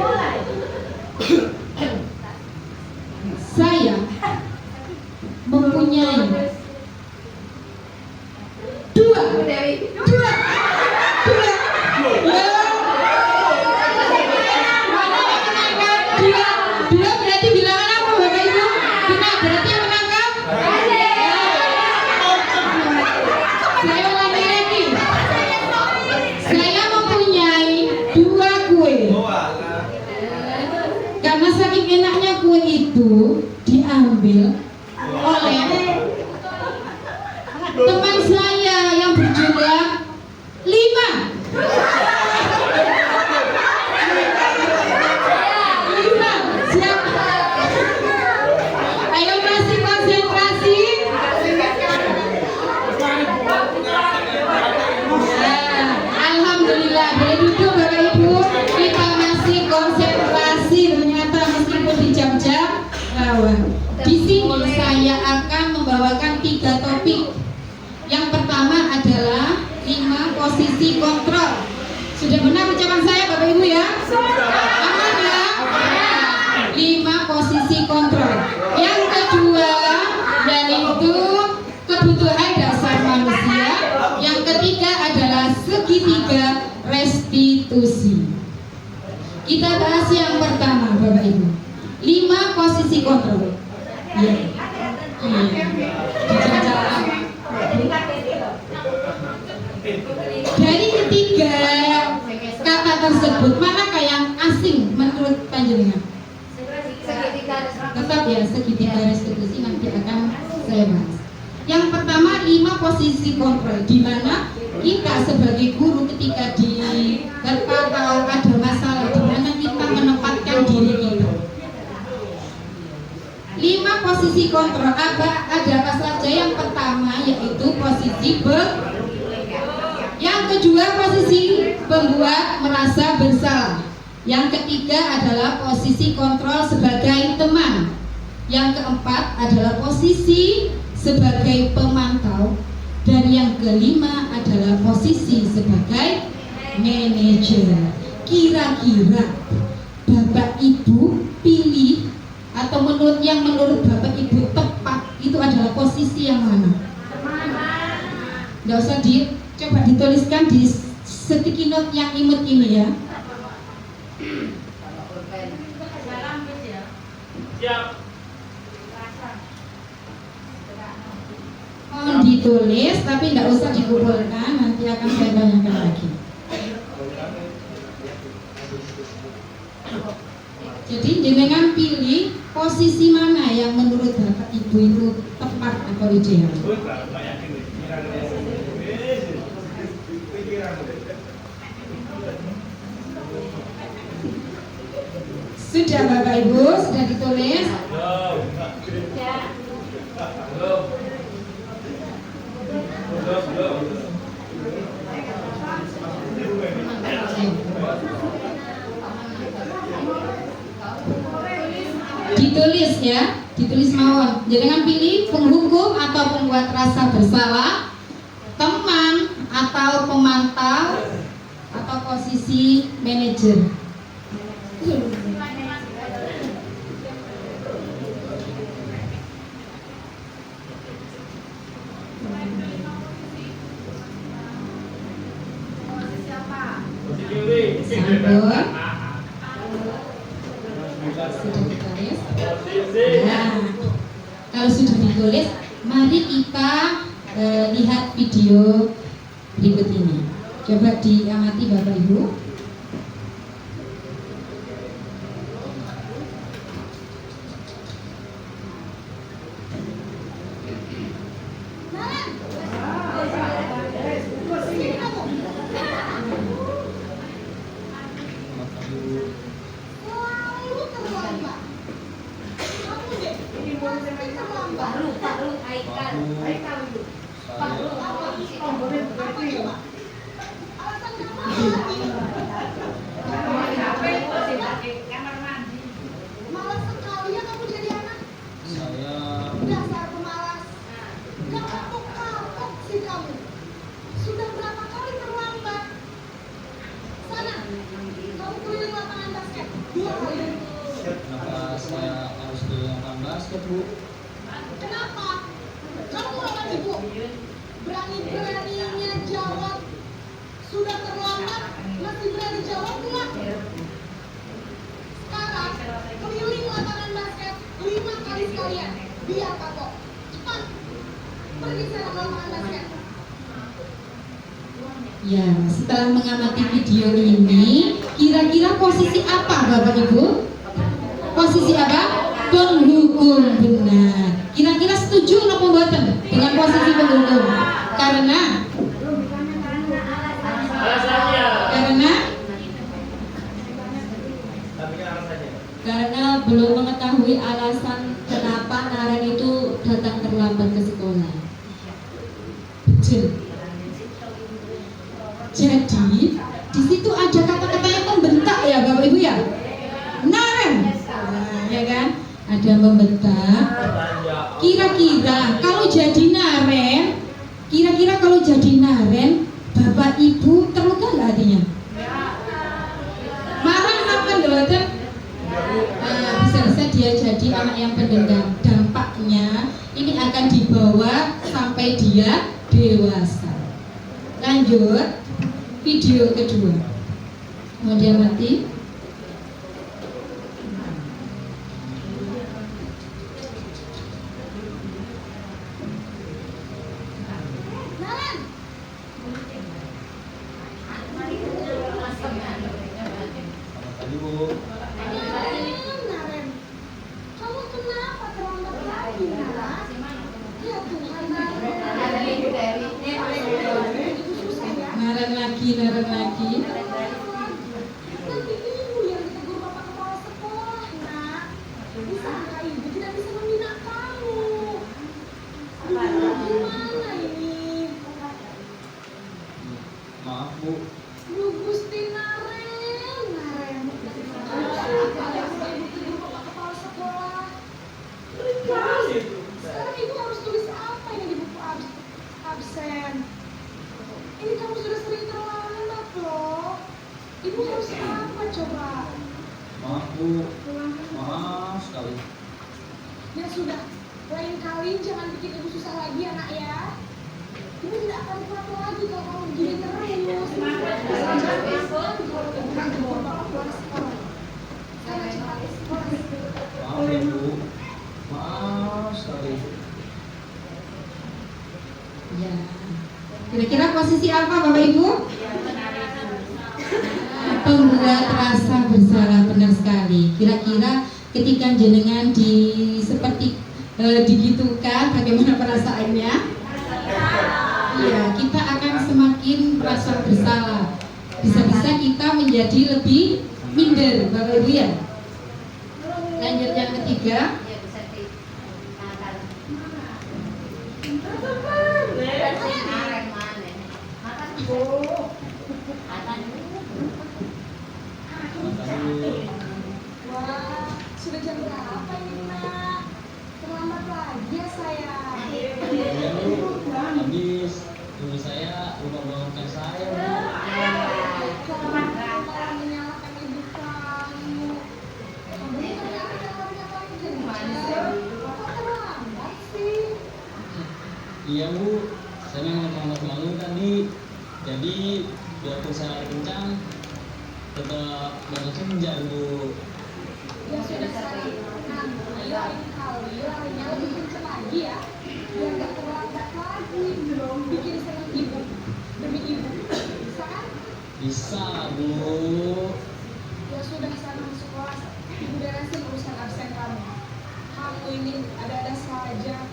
Speaker 5: Saya mempunyai dua berarti bilangan apa Bapak Ibu? Genap berarti yang menangkap? Saya ulangi lagi. Saya mempunyai dua kue. Karena saking enaknya kue itu diambil oleh teman saya yang berjumlah 5. 5. Siapa? Ayo masih konsentrasi. Alhamdulillah, boleh duduk Bapak Ibu. Kita masih konsentrasi ternyata meskipun di jam-jam rawan. Di sini saya akan membawakan 3 topik. Yang pertama adalah 5 posisi kontrol. Sudah benar ucapan saya Bapak Ibu ya? Aman ya? 5 posisi kontrol. Yang kedua yaitu kebutuhan dasar manusia. Yang ketiga adalah segitiga restitusi. Kita bahas yang pertama Bapak Ibu. 5 posisi kontrol. Iya. Dari ketiga kata tersebut, manakah yang asing menurut panjenengan? Tetap ya, segitiga restitusi nanti akan saya bahas. Yang pertama 5 posisi kontrol, di mana kita sebagai guru ketika terpapar ada masalah, di mana kita menempatkan diri kita. 5 posisi kontrol ada apa saja? Yang pertama yaitu posisi yang kedua posisi pembuat merasa bersalah. Yang ketiga adalah posisi kontrol sebagai teman. Yang keempat adalah posisi sebagai pemantau. Dan yang kelima adalah posisi sebagai manajer. Kira-kira Bapak Ibu pilih atau menurut Bapak Ibu tepat itu adalah posisi yang mana? Nggak usah coba dituliskan di sticky note yang imut ini ya. Mohon ditulis tapi nggak usah dikumpulkan, nanti akan saya tanyakan lagi. Jadi jenengan pilih posisi mana yang menurut Bapak Ibu itu tepat atau ideal. Sudah Bapak Ibu, sudah ditulis? Ditulis ya, ditulis mawon. Jangan pilih penghukum atau pembuat rasa bersalah, teman atau pemantau, atau posisi manajer. Sabar. Sudah ditulis? Nah, kalau sudah ditulis, mari kita lihat video berikut ini. Coba diamati Bapak Ibu.
Speaker 6: Malas sekali ya kamu jadi anak. Dasar pemalas. Gak kapok-kapok sih kamu. Sudah berapa kali terlambat? Sana, kamu keliling lapangan basket 2 kali.
Speaker 7: Kenapa saya harus ke lapangan basket, Bu?
Speaker 6: Kenapa? Kamu lawan ibu. Berani-beraninya jawab. Sudah terlambat, masih berani jawab pula. Sekarang, keliling lapangan basket 5 kali sekalian. Biar kapok. Cepat. Pergi sekarang lapangan basket.
Speaker 5: Ya, setelah mengamati video ini, kira-kira posisi apa Bapak Ibu? Posisi apa? penghukum benar. Kira-kira setuju apa mboten dengan posisi penghukum? Karena
Speaker 3: belum mengetahui alasan kenapa Naren itu datang terlambat ke sekolah.
Speaker 5: betul. Jadi di situ ada kata-kata yang membentak ya Bapak Ibu ya. Naren, ya kan? Ada membentak. Kira-kira kalau jadi Naren, Bapak Ibu terluka nggak hatinya? Marah apa enggak? Bisa-bisa dia jadi anak yang pendendam. Dampaknya ini akan dibawa sampai dia dewasa. Lanjut, video kedua. Mau dia mati?
Speaker 6: Naren,
Speaker 7: Tadi Bu,
Speaker 6: Naren, kamu kenapa terlambat lagi, Naren? Ya Tuhan, Naren. Itu susah ya.
Speaker 5: Naren lagi.
Speaker 6: Nanti ibu yang ditegur bapak kepala sekolah, nak. Disangka ibu tidak bisa membina kamu. Aduh, gimana ini?
Speaker 7: maaf Bu.
Speaker 6: Lu Gusti Naren. Sekarang ibu harus tulis apa ini di buku absen? Ini kamu sudah sering terlambat loh. Ibu harus apa coba?
Speaker 7: Maaf Bu, maaf sekali.
Speaker 6: Ya sudah, lain kali jangan bikin ibu susah lagi ya nak ya. Ibu tidak akan kuat lagi kalau kamu begini terus. Saya cepat sekolah.
Speaker 7: Maaf ya Bu, maaf sekali.
Speaker 5: Ya. Kira-kira posisi apa Bapak Ibu? Pembuat rasa bersalah, benar sekali. Kira-kira ketika jenengan digitukan, bagaimana perasaannya? Ya, kita akan semakin merasa bersalah. Bisa-bisa kita menjadi lebih minder, Bapak Ibu ya. Lanjut yang ketiga.
Speaker 6: Wah, sudah jam berapa ini nak? Terlambat lagi ya saya.
Speaker 7: Iya Bu, habis ibu saya lupa bangunkan saya Bu.
Speaker 6: Kamu malah menyalahkan ibu kamu. Kamu ini ternyata yang paling kencang. Kok terlambat sih?
Speaker 7: Iya Bu, saya memang terlambat bangun tadi. Jadi biarpun saya lari kencang, tetap bangun senja Bu.
Speaker 6: Ya sudah sekarang nanti lain kali larinya lebih kencang lagi ya. Biar gak terlambat lagi. Bikin senang ibu. Demi ibu. Bisa kan?
Speaker 7: Bisa Bu.
Speaker 6: Ya sudah sana masuk kelas. Ibu beresin urusan absen kamu. Kamu ini ada-ada saja.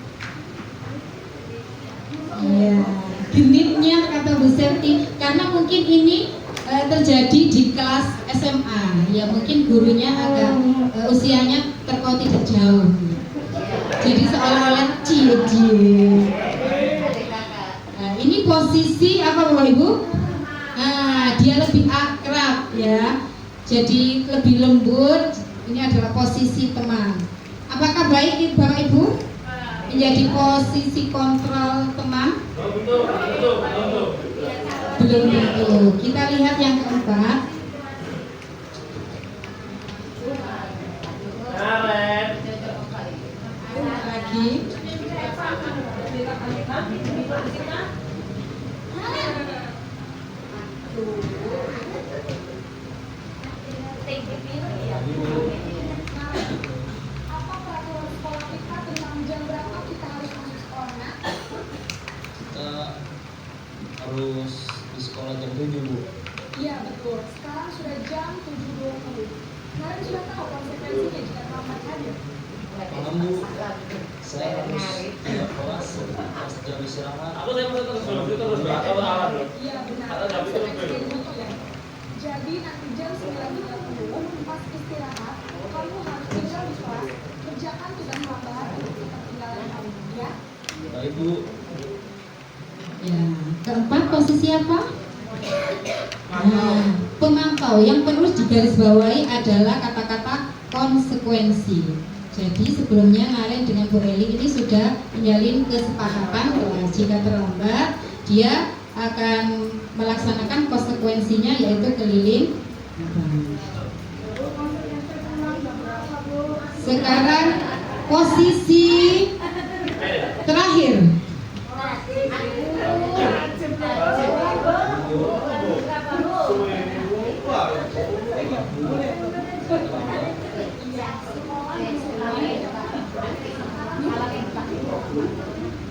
Speaker 5: Ya, genitnya kata Bu Septi, karena mungkin ini terjadi di kelas SMA. Ya mungkin gurunya agak usianya terpaut tidak jauh. Jadi seolah-olah cie. Nah, ini posisi apa Bapak Ibu? Nah, dia lebih akrab ya. Jadi lebih lembut. Ini adalah posisi teman. Apakah baik Bapak Ibu? Menjadi posisi kontrol teman? Belum tentu. Kita lihat yang keempat. Lagi.
Speaker 6: Apa peraturan sekolah kita tentang jam berapa kita harus masuk sekolah nak?
Speaker 7: Kita harus di sekolah jam 7 Bu.
Speaker 6: Iya betul. Sekarang
Speaker 7: istirahat.
Speaker 6: Iya benar. Jadi nanti jam 9.30 pas istirahat, kamu harus segera di kelas. Kerjakan tugas tambahan untuk ketinggalan kamu, ya.
Speaker 7: Baik Bu.
Speaker 5: Ya, keempat posisi apa? Nah, pemantau yang perlu digarisbawahi adalah kata-kata konsekuensi. Jadi sebelumnya Naren dengan Bu Eli ini sudah menjalin kesepakatan bahwa jika terlambat dia akan melaksanakan konsekuensinya yaitu keliling. Sekarang posisi terakhir.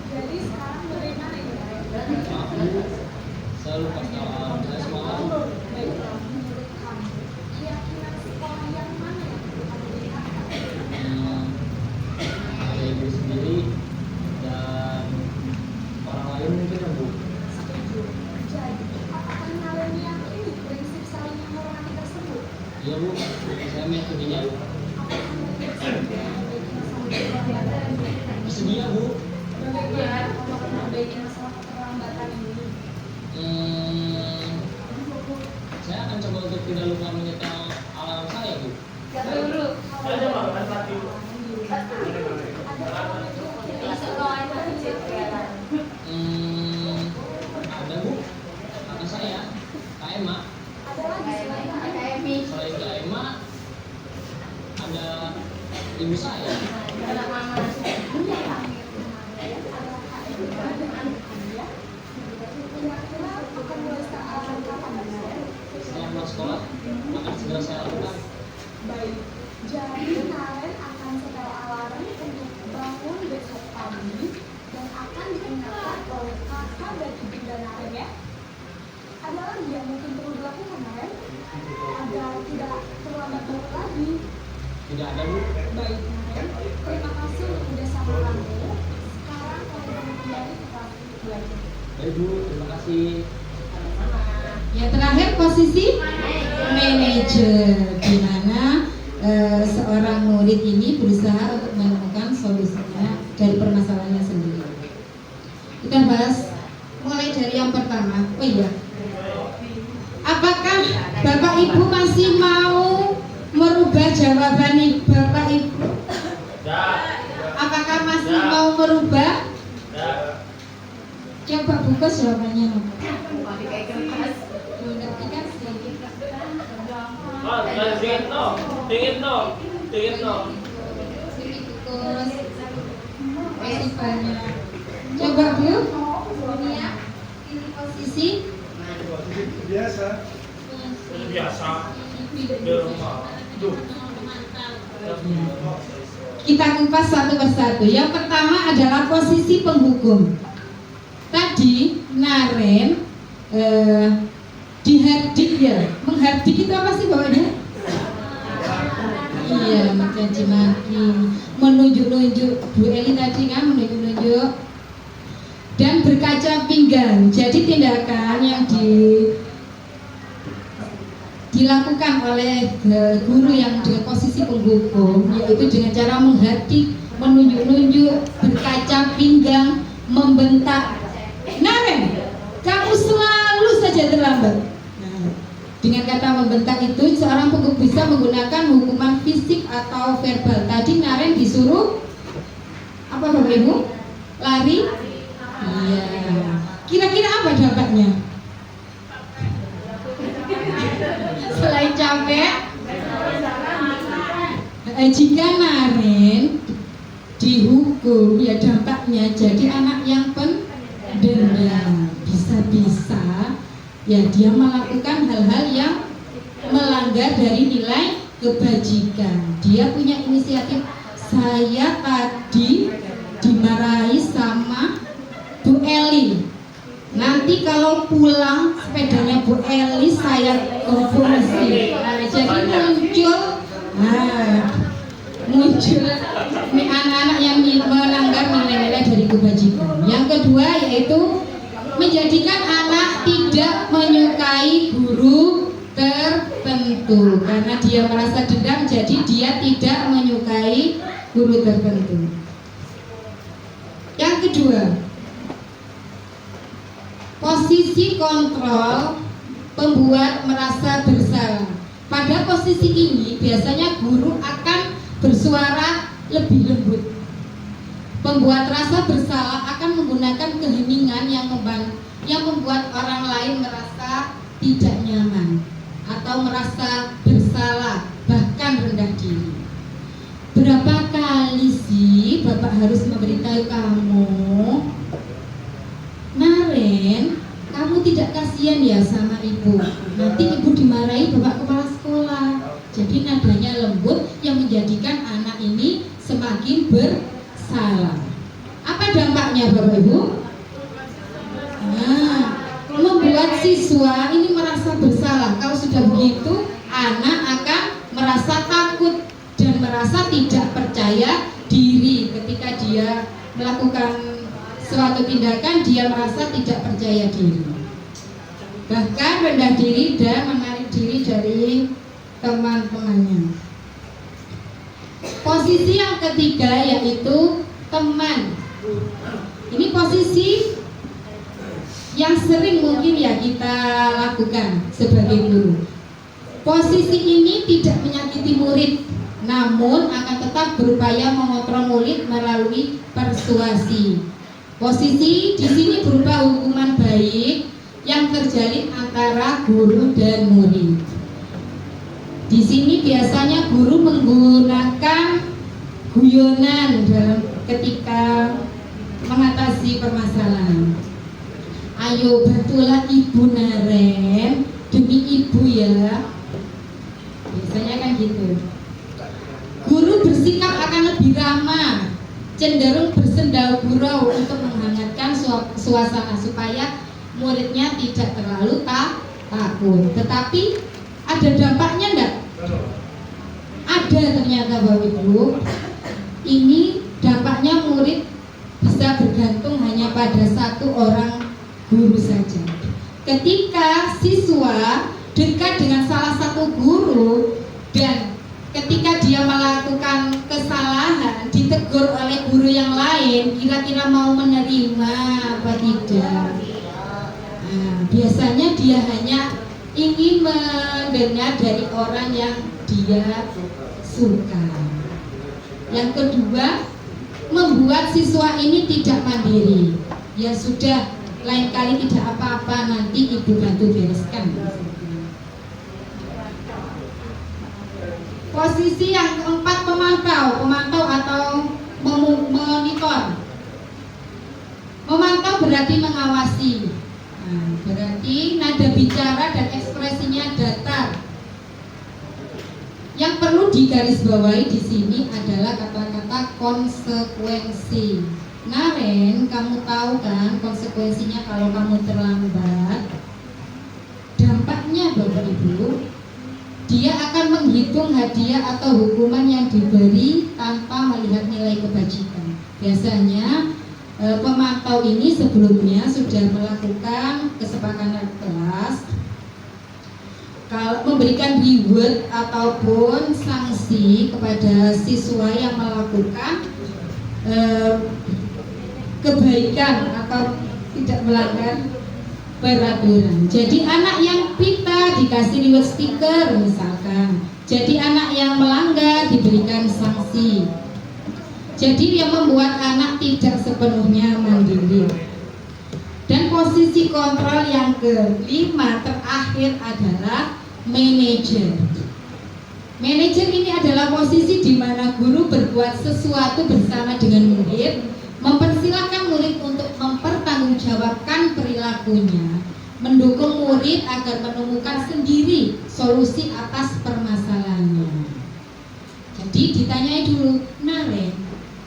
Speaker 6: Jadi sekarang bagaimana ini?
Speaker 7: Saya lupa sekarang. Saya semalam.
Speaker 6: Baiklah, menurut kamu, keyakinan sekolah yang mana yang perlu kamu tingkatkan?
Speaker 7: Ada ibu sendiri dan orang lain mungkin ya Bu.
Speaker 6: Setuju. Jadi, apakah kalian meyakini prinsip saling menghormati tersebut?
Speaker 7: Iya Bu, saya meyakininya.
Speaker 6: Apakah kalian setuju memperbaiki masalah keterlambatan?
Speaker 7: Bersedia Bu.
Speaker 6: Bagaimana kalau memperbaiki masalah keterlambatan ini?
Speaker 7: Saya akan coba untuk tidak lupa menyetel alarm saya Bu. Ada Bu, kata saya, Kak Emma.
Speaker 6: Ada lagi selain
Speaker 7: Selain Kak Emma, ada ibu saya.
Speaker 6: kira-kira akan mulai saat kapan, Benar?
Speaker 7: Setelah pulang sekolah, akan segera saya lakukan.
Speaker 6: Baik, jadi Naren akan setel alarm untuk bangun besok pagi dan akan diingatkan oleh kakak dan ibunda Naren, ya. Ada lagi yang mungkin perlu dilakukan, Naren? Agar tidak terlambat bangun lagi.
Speaker 7: Tidak ada Bu.
Speaker 6: Baik, Naren. Terima kasih untuk kerjasama kamu. Sekarang kalian kembali ke kelas untuk belajar.
Speaker 7: Baik Bu, terima kasih.
Speaker 5: Yang terakhir posisi manajer, di mana seorang murid ini berusaha untuk menemukan solusinya dari permasalahannya sendiri. Kita bahas mulai dari yang pertama. Oh iya, apakah Bapak Ibu masih mau merubah jawaban Bapak Ibu? Apakah masih mau merubah? Coba buka jawabannya. Coba Bu, Sonia, pilih posisi.
Speaker 8: Biasa.
Speaker 5: Kita kupas satu persatu. Yang pertama adalah posisi penghukum. Tadi Naren dihardik ya. Menghardik itu apa sih bawahnya? Iya, mencaci maki, menunjuk-nunjuk. Bu Eli tadi kan menunjuk-nunjuk dan berkaca pinggang. Jadi tindakan yang dilakukan oleh guru yang dengan posisi penghukum, yaitu dengan cara menghardik, menunjuk-nunjuk, berkaca pinggang, membentak. Naren, kamu selalu saja terlambat. Nah, dengan kata membentak itu, seorang penghukum bisa menggunakan hukuman fisik atau verbal. Tadi Naren disuruh apa Bapak Ibu? Lari? Iya. Kira-kira apa dampaknya? Selain capek, jika Naren dihukum, ya dampaknya jadi anak yang pendendam. Bisa-bisa ya dia melakukan hal-hal yang melanggar dari nilai kebajikan. Dia punya inisiatif. Saya tadi dimarahi sama Bu Eli. Nanti kalau pulang sepedanya Bu Eli saya konsumsi. Jadi muncul nih anak-anak yang melanggar nilai-nilai dari kebajikan. Yang kedua yaitu menjadikan anak tidak menyukai guru tertentu karena dia merasa dendam, jadi dia tidak menyukai guru tertentu. Yang kedua, posisi kontrol pembuat merasa bersalah. Pada posisi ini biasanya guru akan bersuara lebih lembut. Pembuat rasa bersalah akan menggunakan keheningan yang membuat orang lain merasa tidak nyaman atau merasa bersalah, bahkan rendah diri. Berapa kali sih Bapak harus memberitahu kamu, Naren, kamu tidak kasihan ya sama ibu, nanti ibu dimarahi Bapak kepala sekolah. Jadi nadanya lembut yang menjadikan anak ini semakin bersalah. Apa dampaknya Bapak Ibu? Nah, membuat siswa ini merasa bersalah. Kalau sudah begitu, anak akan merasa takut dan merasa tidak percaya diri. Ketika dia melakukan suatu tindakan, dia merasa tidak percaya diri, bahkan rendah diri dan menarik diri dari teman-temannya. Posisi yang ketiga yaitu teman. Ini posisi yang sering mungkin ya kita lakukan sebagai guru. Posisi ini tidak menyakiti murid, namun akan tetap berupaya mengontrol murid melalui persuasi. Posisi di sini berupa hukuman baik yang terjalin antara guru dan murid. Di sini biasanya guru menggunakan guyonan dalam ketika mengatasi permasalahan. Ayo bantulah Ibu Naren, demi ibu ya. Biasanya kan gitu. Guru bersikap akan lebih ramah, cenderung bersendau-gurau untuk menghangatkan suasana supaya muridnya tidak terlalu takut. Tetapi ada dampaknya enggak? Ada ternyata Bapak Ibu. Ini dampaknya murid bisa bergantung hanya pada satu orang guru saja. Ketika siswa dekat dengan salah satu guru dan ketika dia melakukan kesalahan ditegur oleh guru yang lain, kira-kira mau menerima apa tidak? Nah, biasanya dia hanya ingin mendengar dari orang yang dia suka. Yang kedua, membuat siswa ini tidak mandiri. Ya sudah, lain kali tidak apa-apa, nanti ibu bantu bereskan. Posisi yang keempat, pemantau atau memonitor. Memantau berarti mengawasi. Nah, berarti nada bicara dan ekspresinya datar. Yang perlu digarisbawahi di sini adalah kata-kata konsekuensi. Naren, kamu tahu kan konsekuensinya kalau kamu terlambat? Dampaknya Bapak Ibu, dia akan menghitung hadiah atau hukuman yang diberi tanpa melihat nilai kebajikan. Biasanya pemantau ini sebelumnya sudah melakukan kesepakatan kelas, kalau memberikan reward ataupun sanksi kepada siswa yang melakukan kebaikan atau tidak melanggar peraturan. Jadi anak yang pita dikasih reward stiker misalkan. Jadi anak yang melanggar diberikan sanksi. Jadi yang membuat anak tidak sepenuhnya mandiri. Dan posisi kontrol yang kelima terakhir adalah manajer. Manajer ini adalah posisi di mana guru berbuat sesuatu bersama dengan murid, mempersilahkan murid untuk mempertanggungjawabkan perilakunya, mendukung murid agar menemukan sendiri solusi atas permasalahannya. Jadi ditanyai dulu, Naren,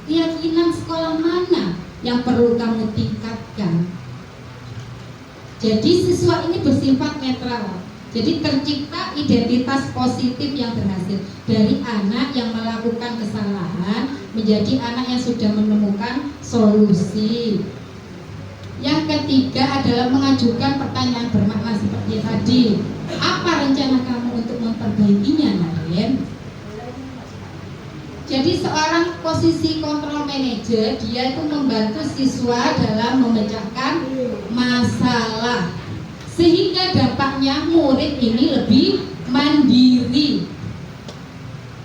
Speaker 5: keyakinan sekolah mana yang perlu kamu tingkatkan? Jadi siswa ini bersifat netral. Jadi tercipta identitas positif yang berhasil dari anak yang melakukan kesalahan menjadi anak yang sudah menemukan solusi. Yang ketiga adalah mengajukan pertanyaan bermakna seperti tadi. Apa rencana kamu untuk memperbaikinya, Naren? Jadi seorang posisi control manager, dia itu membantu siswa dalam memecahkan masalah, sehingga dampaknya murid ini lebih mandiri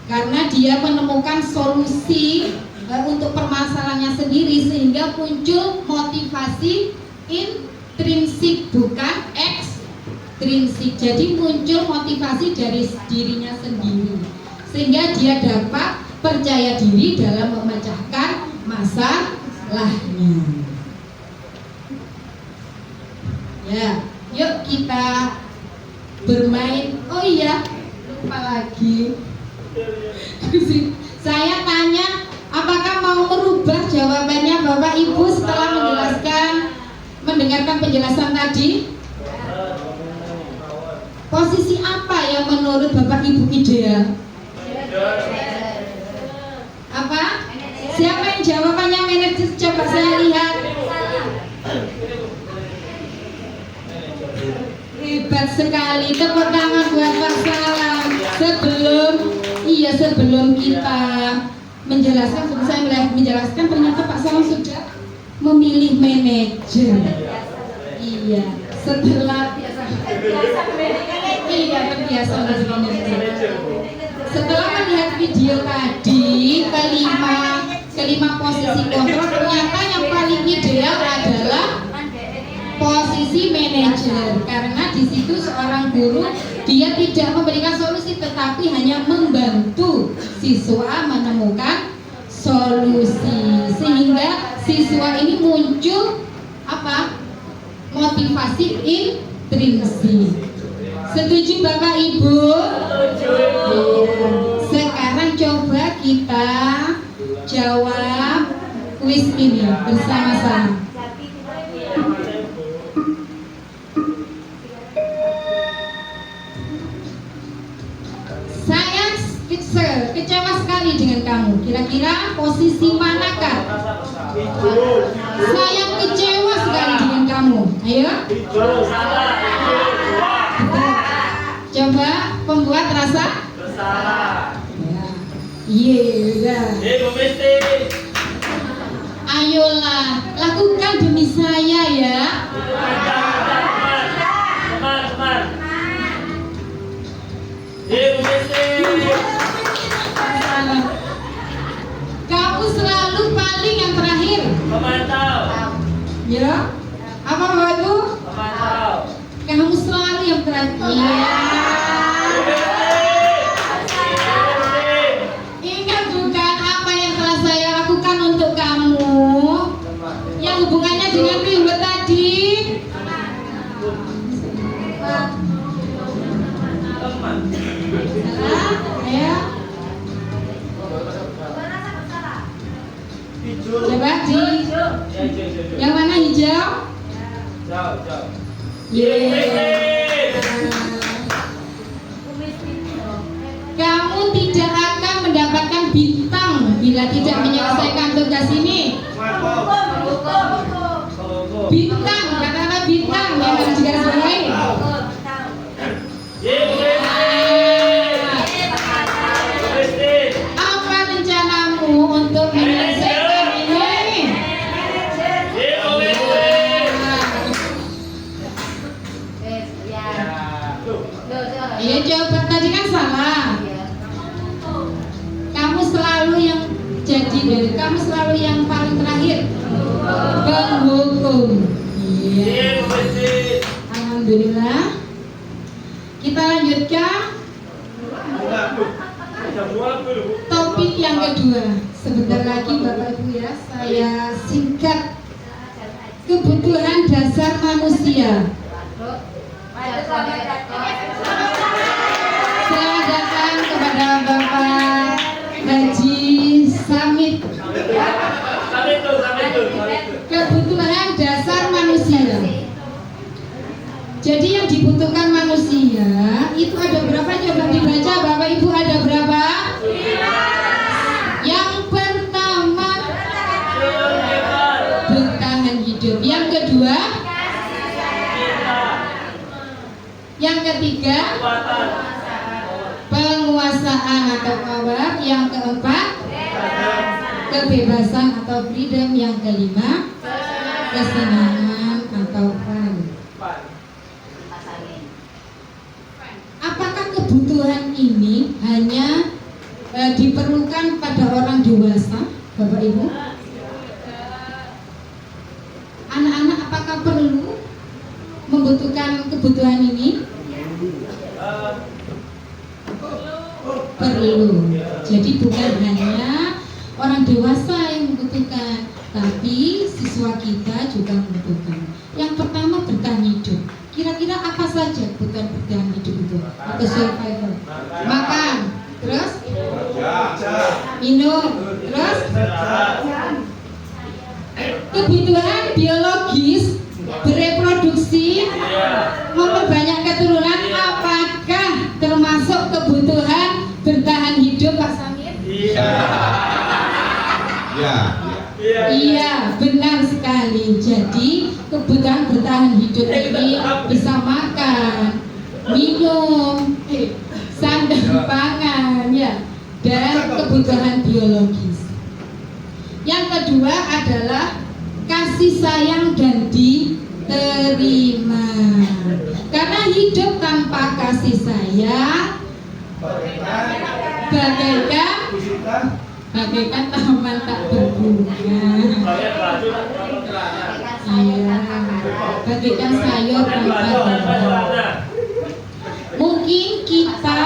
Speaker 5: karena dia menemukan solusi untuk permasalahannya sendiri, sehingga muncul motivasi intrinsik bukan ekstrinsik. Jadi muncul motivasi dari dirinya sendiri, sehingga dia dapat percaya diri dalam memecahkan masalahnya. Ya, yuk kita bermain. Oh iya, lupa lagi. Saya tanya, apakah mau merubah jawabannya Bapak Ibu setelah mendengarkan penjelasan tadi? Posisi apa yang menurut Bapak Ibu ideal? Apa? Siapa yang jawabannya manajer? Coba saya lihat. Hebat sekali, tepuk tangan buat Pak Salam. Sebelum kita menjelaskan, ternyata Pak Salam sudah memilih manajer. Iya, setelah terbiasa menjadi manajer. Setelah melihat video tadi, kelima posisi kontrol, ternyata yang paling ideal adalah posisi manajer, karena di situ seorang guru dia tidak memberikan solusi tetapi hanya membantu siswa menemukan solusi, sehingga siswa ini muncul motivasi intrinsik. Setuju Bapak Ibu? Sekarang coba kita jawab kuis ini bersama-sama. Saya kecewa sekali dengan kamu. Kira-kira posisi manakah? Saya kecewa sekali dengan kamu. Ayo. Coba pembuat rasa bersalah. Iya. Ayolah, lakukan demi saya ya. Kamu selalu paling yang terakhir. Memantau. Ya. Apa Bapak Ibu? Memantau. Kamu selalu yang terakhir. Ingat bukan apa yang telah saya lakukan untuk kamu, yang hubungannya dengan minggu tadi. Ya. Coba di yang mana hijau? Kamu tidak akan mendapatkan bintang bila tidak menyelesaikan tugas ini. Bintang, katakanlah bintang yang harus digarisbawahi. Apa rencanamu untuk menyelesaikan ini? Ya coba, tadi kan salah. Kamu selalu yang kamu selalu yang paling terakhir. Penghukum. Iya. Alhamdulillah. Kita lanjutkan topik yang kedua. Sebentar lagi Bapak Ibu ya, saya singkat. Kebutuhan dasar manusia. Selamat datang kepada Bapak Haji Samit. Kebutuhan dasar manusia. Jadi yang dibutuhkan manusia itu ada berapa? Coba dibaca Bapak Ibu, ada berapa? 5. Yang pertama ketiga penguasaan atau power. Yang keempat kebebasan atau freedom. Yang kelima kesenangan atau fun. Apakah kebutuhan ini hanya diperlukan pada orang dewasa, Bapak Ibu? Anak-anak apakah perlu membutuhkan kebutuhan ini? Perlu. Jadi bukan hanya orang dewasa yang membutuhkan, tapi siswa kita juga membutuhkan. Yang pertama, bertahan hidup. Kira-kira apa saja kebutuhan bertahan hidup itu? Atau survival? Makan, terus minum, terus kebutuhan biologis, bereproduksi, memperbanyak keturunan. Apakah termasuk kebutuhan bertahan hidup, Pak Samir? Iya, benar sekali. Jadi kebutuhan bertahan hidup ini bisa makan, minum, sandang pangan, ya, dan kebutuhan biologis. Yang kedua adalah kasih sayang dan diterima. Karena hidup tanpa kasih sayang bagaikan taman tak berbunga. Iya, bagaikan sayur tanpa bunga. Mungkin kita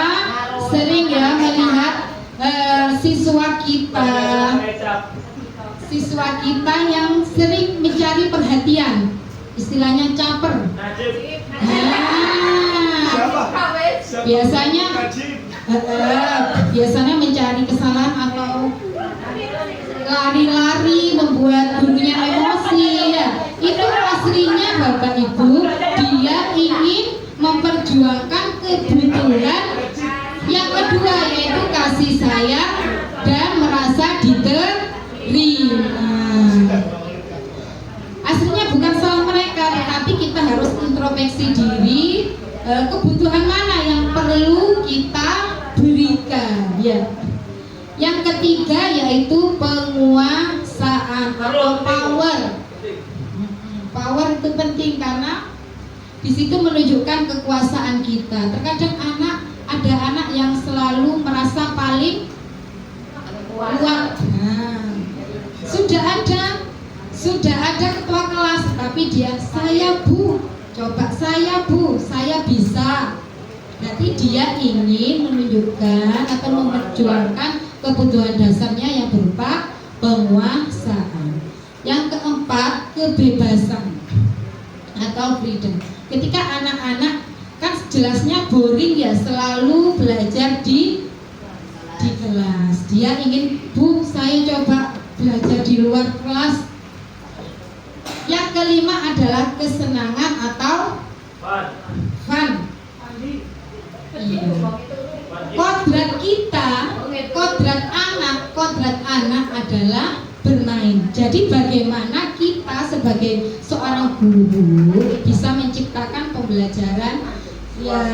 Speaker 5: sering ya melihat siswa kita yang sering mencari perhatian, istilahnya caper. Biasanya mencari kesalahan atau lari-lari membuat gurunya emosi, ya. Itu aslinya Bapak Ibu, dia ingin memperjuangkan kebutuhan yang kedua, yaitu kasih sayang dan merasa diterima. Aslinya bukan salah mereka, tetapi kita harus introspeksi diri, kebutuhan mana yang perlu kita berikan, ya. Yang ketiga yaitu penguasaan atau power. Power itu penting karena di situ menunjukkan kekuasaan kita. Terkadang ada anak yang selalu merasa paling kuat. Sudah ada ketua kelas, tapi dia, saya bu, coba saya bu, saya bisa. Berarti dia ingin menunjukkan atau memperjuangkan kebutuhan dasarnya yang berupa penguasaan. Yang keempat, kebebasan atau freedom. Ketika anak-anak kan jelasnya boring ya, selalu belajar di kelas. Dia ingin, bu, saya coba belajar di luar kelas. Yang kelima adalah kesenangan atau fun. Iya. Kodrat anak adalah bermain. Jadi bagaimana kita sebagai seorang guru bisa menciptakan pembelajaran yang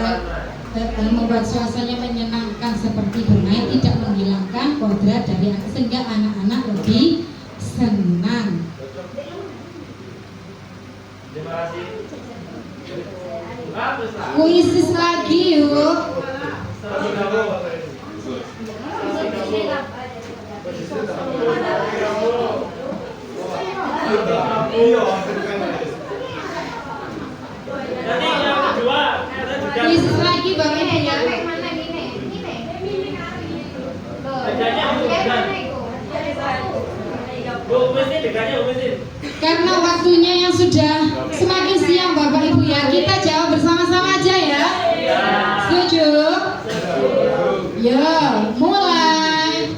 Speaker 5: membuat suasananya menyenangkan seperti bermain, tidak menghilangkan kodrat dari anak sehingga anak-anak lebih senang. Kuisis lagi yuk. Kuisis lagi Bang Ibu ya. Karena waktunya yang sudah semakin siang Bapak Ibu ya, kita jawab bersama-sama aja ya. Setuju? Ya, mulai.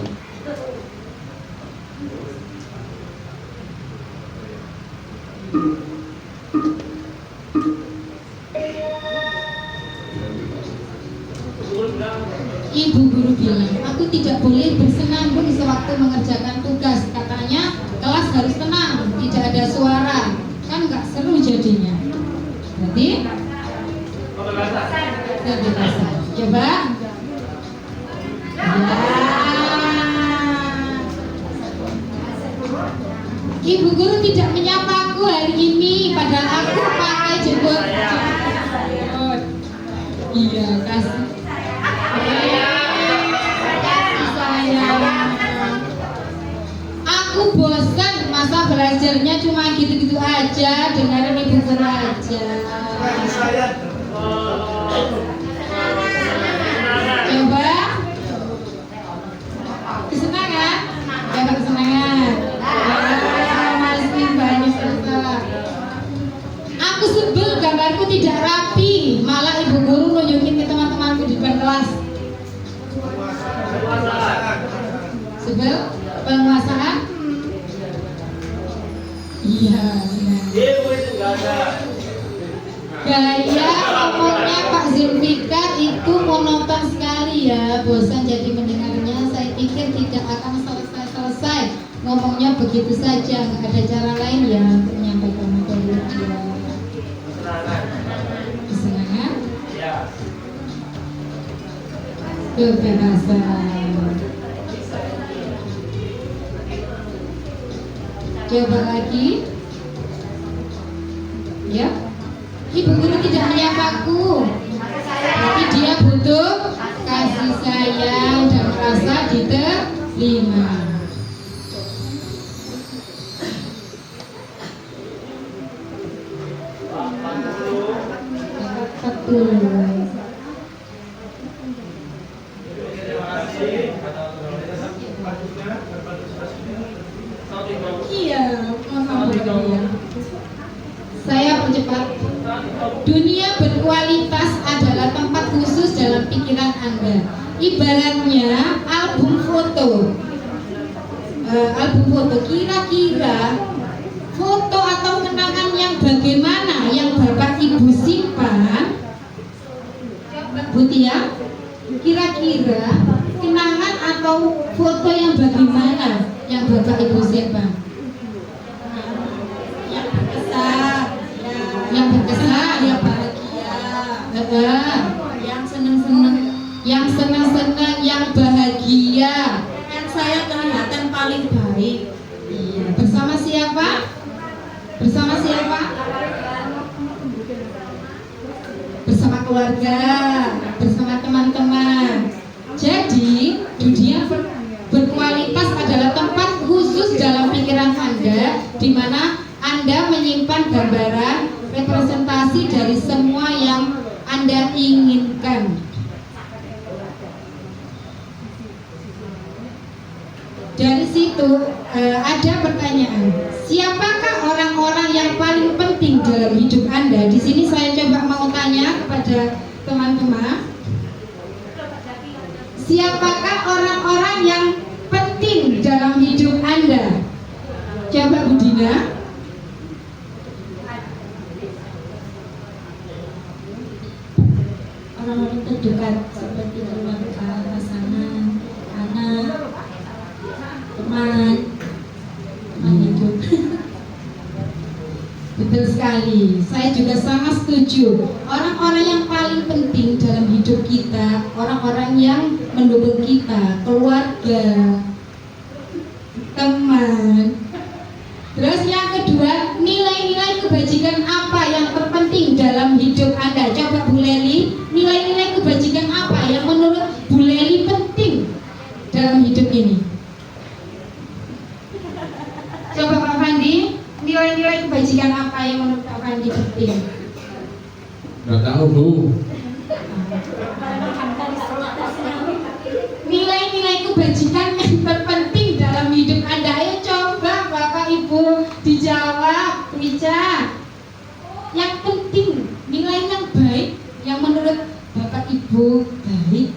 Speaker 5: Ibu guru bilang, aku tidak boleh bersenandung sewaktu mengerjakan tugas. Katanya kelas harus tenang, tidak ada suara, kan nggak seru jadinya. Berarti Ibu guru tidak menyapaku hari ini, padahal aku pakai jenggot. Iya, kasih. Sayang. Aku bosan masa belajarnya cuma gitu-gitu aja, dengerin ibu guru aja. Coba kesenangan? Coba kesenangan. Masih banyak salah. Aku sebel gambarku tidak rapi, malah ibu guru nunjukin ke teman-temanku di depan kelas. Sebel penguasaan? Iya. Gaya ngomongnya Pak Zulfikar itu monoton sekali ya, bosan jadi mendengarnya. Saya pikir tidak akan selesai ngomongnya begitu saja, nggak ada cara lain ya untuk menyampaikan materi dia. Kesenangan? Kebebasan. Coba lagi. Ya. Ibu guru tidak menyapaku, tapi dia butuh kasih sayang dan rasa diterima. Betul. Iya, saya percepat. Dunia berkualitas adalah tempat khusus dalam pikiran Anda. Ibaratnya album foto. Kira-kira foto atau kenangan yang bagaimana yang Bapak Ibu simpan? Bu Tia, kira-kira kenangan atau foto yang bagaimana yang Bapak Ibu simpan? Yang berkesan, yang bahagia, yang senang-senang, yang bahagia, yang saya kelihatan paling baik. Iya. Bersama siapa? Bersama siapa? Bersama keluarga, bersama teman-teman. Jadi dunia berkualitas adalah tempat khusus dalam pikiran Anda, di mana Anda menyimpan gambaran representasi dari semua yang Anda inginkan. Dari situ ada pertanyaan, siapakah orang-orang yang paling penting dalam hidup Anda? Di sini saya coba mau tanya kepada teman-teman, siapakah orang-orang yang penting dalam hidup Anda? Coba Bu Dina. Orang-orang terdekat seperti keluarga, pasangan, anak, teman hidup. Betul sekali, saya juga sangat setuju. Orang-orang yang paling penting dalam hidup kita, orang-orang yang mendukung kita, keluarga, teman. Terus yang kedua, nilai-nilai kebajikan apa yang terpenting dalam hidup Anda? Coba Bu Leli, nilai-nilai kebajikan apa yang menurut Bu Leli penting dalam hidup ini? Coba Pak Fandi, nilai-nilai kebajikan apa yang menurut Pak Fandi penting?
Speaker 1: Nggak tahu Bu.
Speaker 5: Nilai-nilai kebajikan yang terpenting dalam hidup Anda. Ayo coba Bapak Ibu dijawab, Ica. Yang penting, nilai yang baik yang menurut Bapak Ibu baik.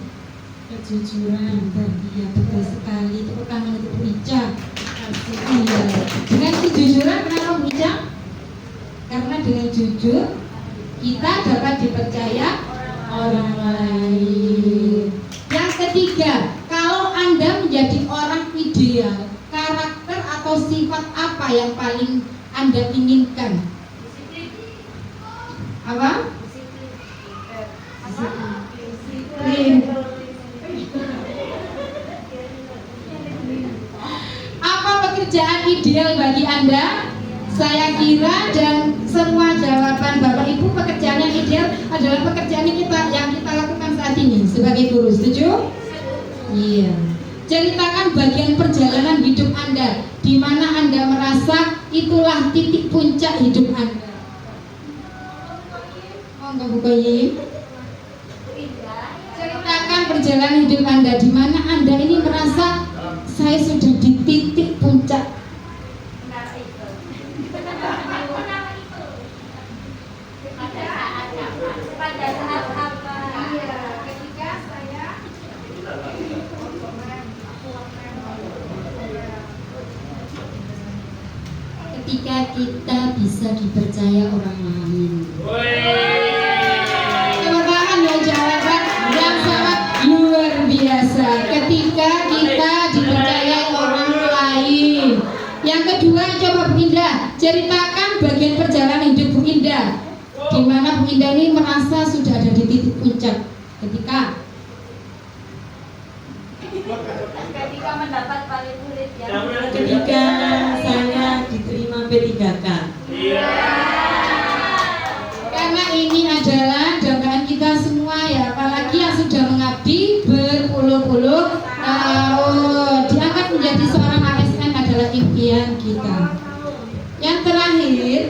Speaker 5: Kejujuran, iya betul sekali. Tepuk tangan untuk Ica. Iya. Dengan kejujuran kenapa Bu Ica? Karena dengan jujur kita dapat dipercaya orang lain. Yang ketiga, kalau Anda menjadi orang ideal, karakter atau sifat apa yang paling Anda inginkan? Apa? Disiplin. Apa pekerjaan ideal bagi Anda? Saya kira dan semua jawaban Bapak Ibu, pekerjaan yang ideal adalah pekerjaan yang kita lakukan saat ini sebagai guru. Setuju? Iya. Ceritakan bagian perjalanan hidup Anda, di mana Anda merasa itulah titik puncak hidup Anda. Monggo Bu Koyim. Ceritakan perjalanan hidup Anda, di mana Anda ini merasa saya sudah di titik puncak.
Speaker 6: Pada saat apa? Iya, ketika saya
Speaker 5: Ketika kita bisa dipercaya orang lain. Kemudian ya jawaban yang sangat luar biasa. Ketika kita dipercaya orang lain. Yang kedua, coba Bu Indah ceritakan bagian perjalanan hidup Bu Indah, di mana Bu Indah ini merasa sudah ada di titik puncak. Ketika
Speaker 6: mendapat paling sulit ya.
Speaker 9: Ketika saya diterima P3K.
Speaker 5: karena ini adalah dambaan kita semua ya, apalagi yang sudah mengabdi berpuluh-puluh tahun. Diangkat menjadi seorang ASN adalah impian kita. Yang terakhir,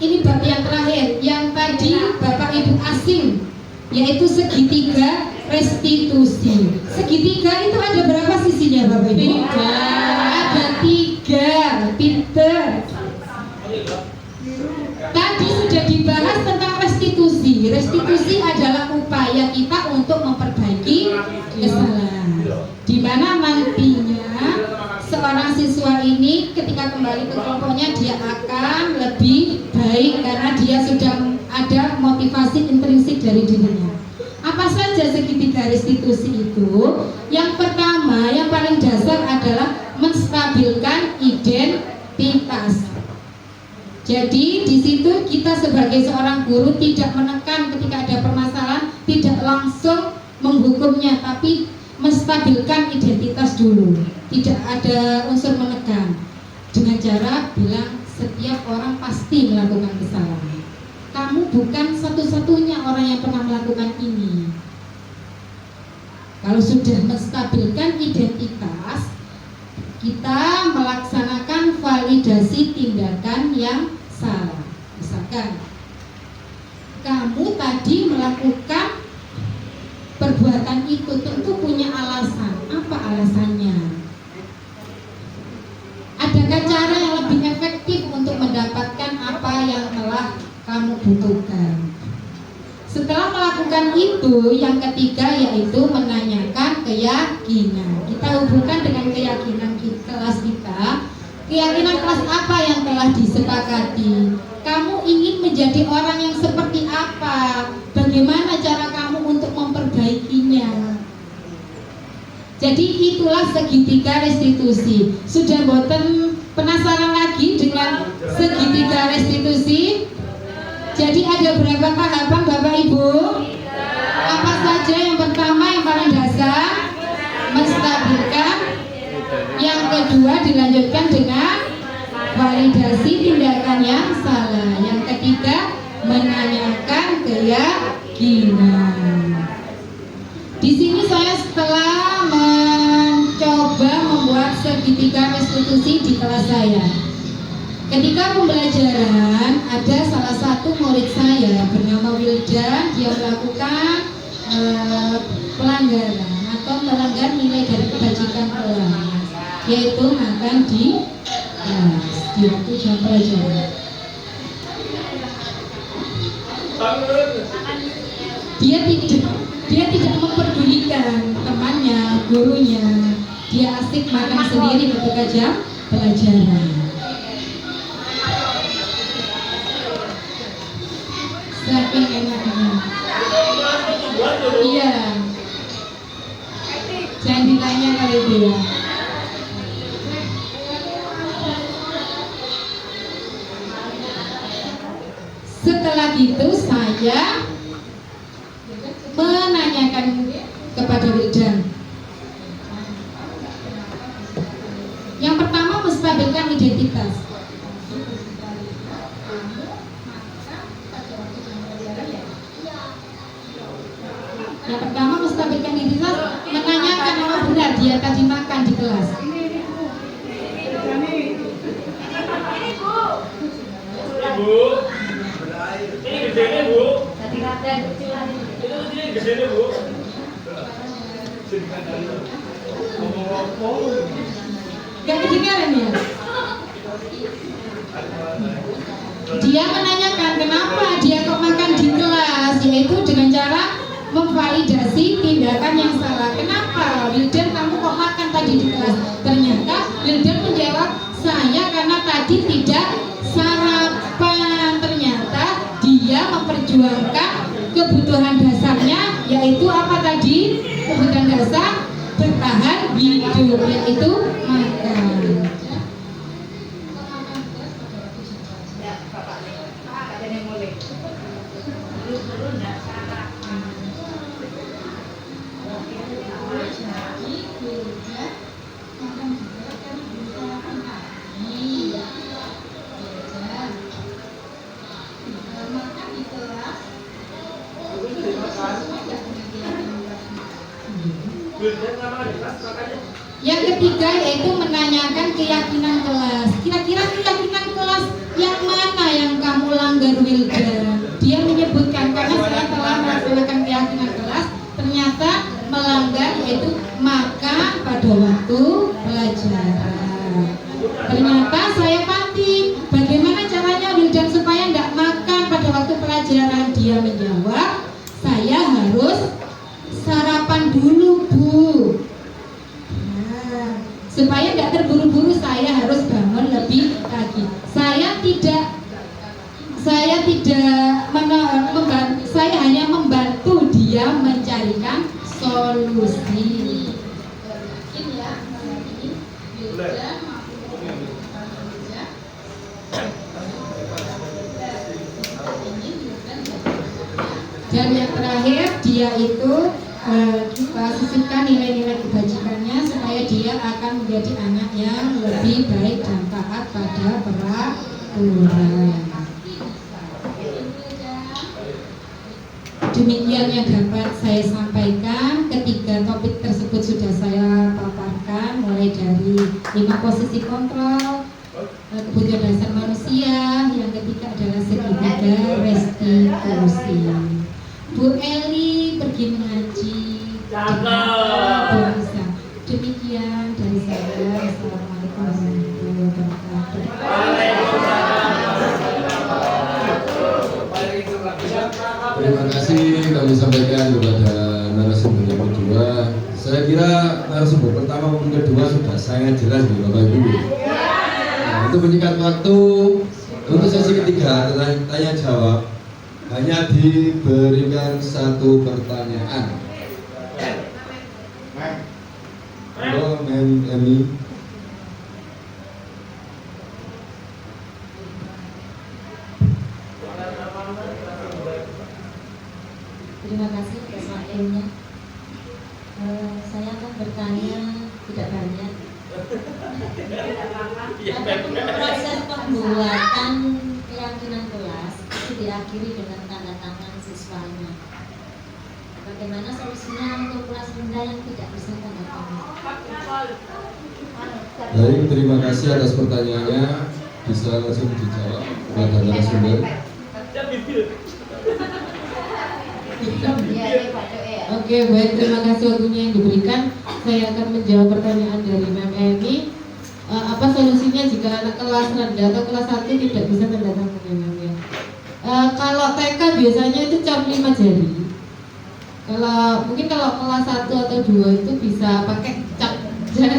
Speaker 5: ini bab yang terakhir, yang tadi Bapak Ibu asing, yaitu segitiga restitusi. Segitiga itu ada berapa sisinya Bapak Ibu? Ada 3. Pinter. Tadi sudah dibahas tentang restitusi. Restitusi adalah upaya kita untuk memperbaiki kesalahan, di mana nantinya seorang siswa ini ketika kembali ke kelompoknya dia akan lebih baik karena dia sudah ada motivasi intrinsik dari dirinya. Apa saja segitiga restitusi itu? Yang pertama, yang paling dasar adalah menstabilkan identitas. Jadi di situ kita sebagai seorang guru tidak menekan ketika ada permasalahan, tidak langsung menghukumnya, tapi menstabilkan identitas dulu. Tidak ada unsur menekan. Dengan cara bilang setiap orang pasti melakukan kesalahan. Kamu bukan satu-satunya orang yang pernah melakukan ini. Kalau sudah menstabilkan identitas, kita melaksanakan validasi tindakan yang salah. Misalkan kamu tadi melakukan perbuatan itu, tentu punya alasan. Apa alasannya? Adakah cara yang lebih efektif untuk mendapatkan apa yang telah kamu butuhkan? Setelah melakukan itu, yang ketiga yaitu menanyakan keyakinan. Kita hubungkan dengan keyakinan kelas kita. Keyakinan kelas apa yang telah disepakati? Kamu ingin menjadi orang yang seperti apa? Bagaimana cara kamu untuk memperbaikinya? Jadi itulah segitiga restitusi. Sudah boten penasaran lagi dengan segitiga restitusi? Jadi ada berapa tahapan Bapak Ibu? Apa saja? Yang pertama, yang paling dasar, menstabilkan. Yang kedua dilanjutkan dengan validasi tindakan yang salah. Yang ketiga menanyakan keyakinan. Di sini saya setelah mencoba membuat segitiga restitusi di kelas saya. Ketika pembelajaran, ada salah satu murid saya bernama Wildan, dia melakukan pelanggaran atau melanggar nilai dari kebajikan kelas, yaitu makan di kelas di waktu jam pelajaran. Dia tidak memperdulikan temannya, gurunya. Dia asik makan sendiri ketika jam pelajaran. Saking enaknya. Iya. Jangan ditanya kali itu ya. Setelah itu saya menanyakan kepada Wildan, Yang pertama menstabilkan identitas. Yang pertama menstabilkan identitas, menanyakan apa benar dia tadi makan di kelas.
Speaker 8: Bu, ini gedenya bu. Ini gedenya bu.
Speaker 5: Gak kedengaran ya? Dia menanyakan kenapa dia kok makan di kelas, yaitu dengan cara memvalidasi tindakan yang salah. Kenapa Wildan kamu kok makan tadi di kelas? Ternyata Wildan menjawab, saya karena tadi tidak sarapan. Ternyata dia memperjuangkan kebutuhan dasarnya, yaitu apa tadi? Kebutuhan dasar bertahan hidup, yaitu makan. Yang ketiga yaitu menanyakan keyakinan kelas. Kira-kira keyakinan kelas yang mana yang kamu langgar, Wildan? Dia menyebutkan karena saya telah melaksanakan keyakinan kelas, ternyata melanggar yaitu makan pada waktu pelajaran. Ternyata saya panting. Bagaimana caranya Wildan supaya tidak makan pada waktu pelajaran? Dia menjawab, saya harus sarapan dulu, Bu. Supaya tidak terburu-buru saya harus bangun lebih pagi. Saya hanya membantu dia mencarikan solusi. Dan yang terakhir dia itu kita sisihkan nilai-nilai kebajikannya supaya dia akan menjadi anak yang lebih baik dan taat pada peraturan. Demikian yang dapat saya sampaikan. Ketiga topik tersebut sudah saya paparkan, mulai dari 5 posisi kontrol, kebutuhan dasar manusia. Yang ketiga adalah segitiga restitusi. Bu Eli pergi mengaji. Bisa. Demikian dari saya. Assalamualaikum warahmatullahi wabarakatuh.
Speaker 1: Terima kasih kami sampaikan kepada narasumber yang kedua. Saya kira narasumber pertama maupun kedua sudah sangat jelas nih Bapak Ibu. Nah, untuk menyingkat waktu, untuk sesi ketiga tanya jawab hanya diberikan 1 pertanyaan. Halo, Mem Emi.
Speaker 9: Terima kasih atas waktunya. Saya akan bertanya tidak banyak. Proses pembuatan keyakinan kelas itu diakhiri dengan tanda tangan siswanya. Bagaimana solusinya untuk kelas rendah yang tidak bisa tanda tangan?
Speaker 1: Baik, terima kasih atas pertanyaannya. Bisa langsung dijawab kepada narasumber.
Speaker 3: Oke, baik, terima kasih waktunya yang diberikan. Saya akan menjawab pertanyaan dari Mem Emi. Apa solusinya jika anak kelas rendah atau kelas 1 tidak bisa tanda tangan ya? Kalau TK biasanya itu cap 5 jari. Mungkin kalau kelas 1 atau 2 itu bisa pakai cap jari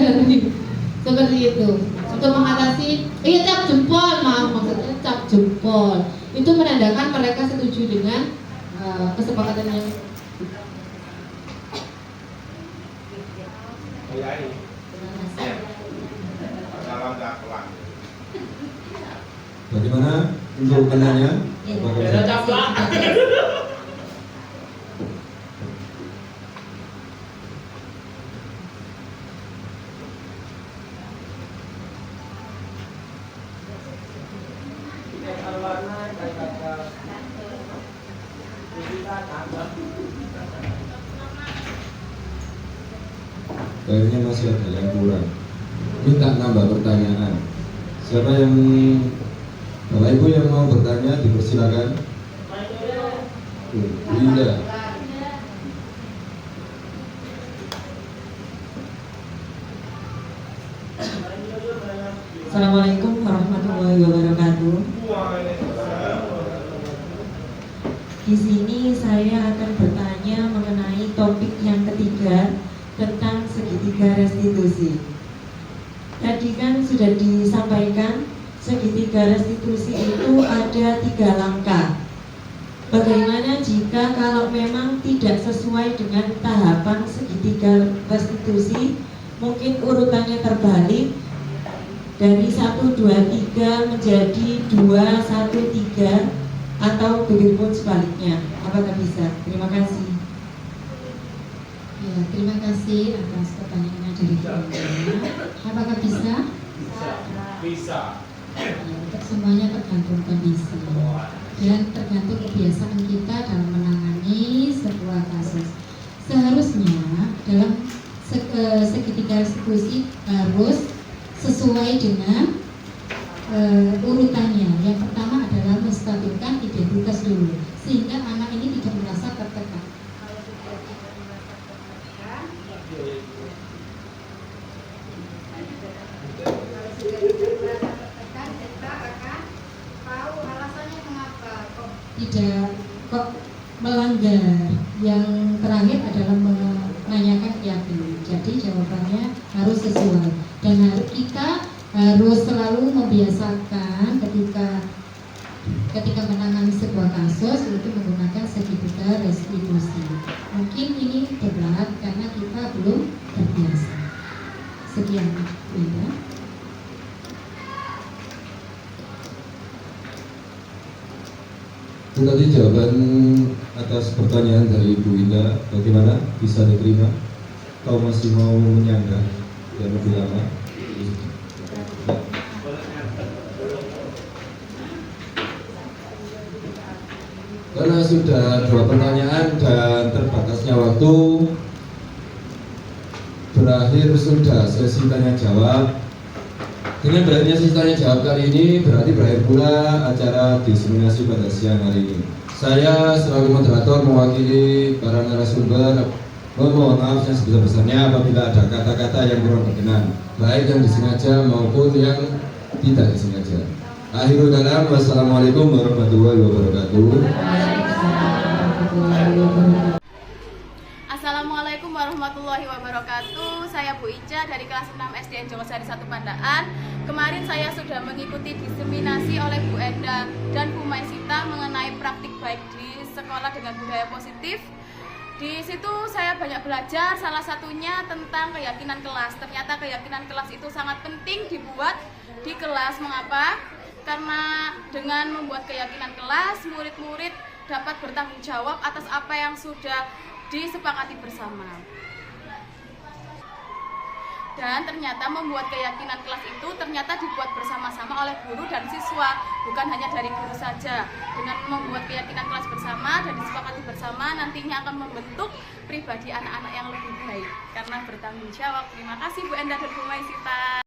Speaker 3: seperti itu untuk mengatasi cap jempol, maksudnya cap jempol. Itu menandakan mereka setuju dengan kesepakatan yang
Speaker 1: Bagaimana untuk penanya? Kayaknya masih ada yang kurang. Minta nambah pertanyaan. Siapa yang Bapak Ibu yang mau bertanya dipersilakan. Bu Indah.
Speaker 10: Assalamualaikum warahmatullahi wabarakatuh. Di sini saya akan bertanya mengenai topik yang ketiga tentang segitiga restitusi. Tadi kan sudah disampaikan segitiga restitusi itu ada 3 langkah. Bagaimana jika kalau memang tidak sesuai dengan tahapan segitiga restitusi, mungkin urutannya terbalik dari 1, 2, 3 menjadi 2, 1, 3 atau begitupun sebaliknya? Apakah bisa? Terima kasih.
Speaker 5: Ya, terima kasih atas pertanyaannya dari Bu Enda. Apakah bisa?
Speaker 8: Bisa.
Speaker 5: Ya, untuk semuanya tergantung kondisi dan tergantung kebiasaan kita dalam menangani sebuah kasus. Seharusnya dalam segitiga restitusi harus sesuai dengan urutannya. Yang pertama adalah menstabilkan identitas dulu, sehingga anak ini tidak merasa tertekan. Tidak kok melanggar. Yang terakhir adalah menanyakan keyakinan. Jadi jawabannya harus sesuai dan kita harus selalu membiasakan ketika menangani sebuah kasus itu menggunakan segitiga restitusi. Mungkin ini berat karena kita belum terbiasa. Sekian, ya.
Speaker 1: Itu tadi jawaban atas pertanyaan dari Ibu Indah. Bagaimana? Bisa diterima? Atau masih mau menyanggah dan lebih lama? Karena sudah 2 pertanyaan dan terbatasnya waktu, berakhir sudah sesi tanya jawab. Dengan berakhirnya sesi tanya jawab kali ini berarti berakhir pula acara diseminasi pada siang hari ini. Saya selaku moderator mewakili para narasumber mohon maaf yang sebesar-besarnya apabila ada kata-kata yang kurang berkenan, baik yang disengaja maupun yang tidak disengaja. Akhirul kalam, wassalamualaikum warahmatullahi wabarakatuh.
Speaker 11: Assalamualaikum warahmatullahi wabarakatuh. Saya Bu Ica dari kelas 6 SDN Jongosari 1 Pandaan. Kemarin saya sudah mengikuti diseminasi oleh Bu Enda dan Bu Maisita mengenai praktik baik di sekolah dengan budaya positif. Di situ saya banyak belajar, salah satunya tentang keyakinan kelas. Ternyata keyakinan kelas itu sangat penting dibuat di kelas. Mengapa? Karena dengan membuat keyakinan kelas, murid-murid dapat bertanggung jawab atas apa yang sudah disepakati bersama. Dan ternyata membuat keyakinan kelas itu ternyata dibuat bersama-sama oleh guru dan siswa, bukan hanya dari guru saja. Dengan membuat keyakinan kelas bersama dan disepakati bersama, nantinya akan membentuk pribadi anak-anak yang lebih baik karena bertanggung jawab. Terima kasih Bu Enda dan Bu Maisita.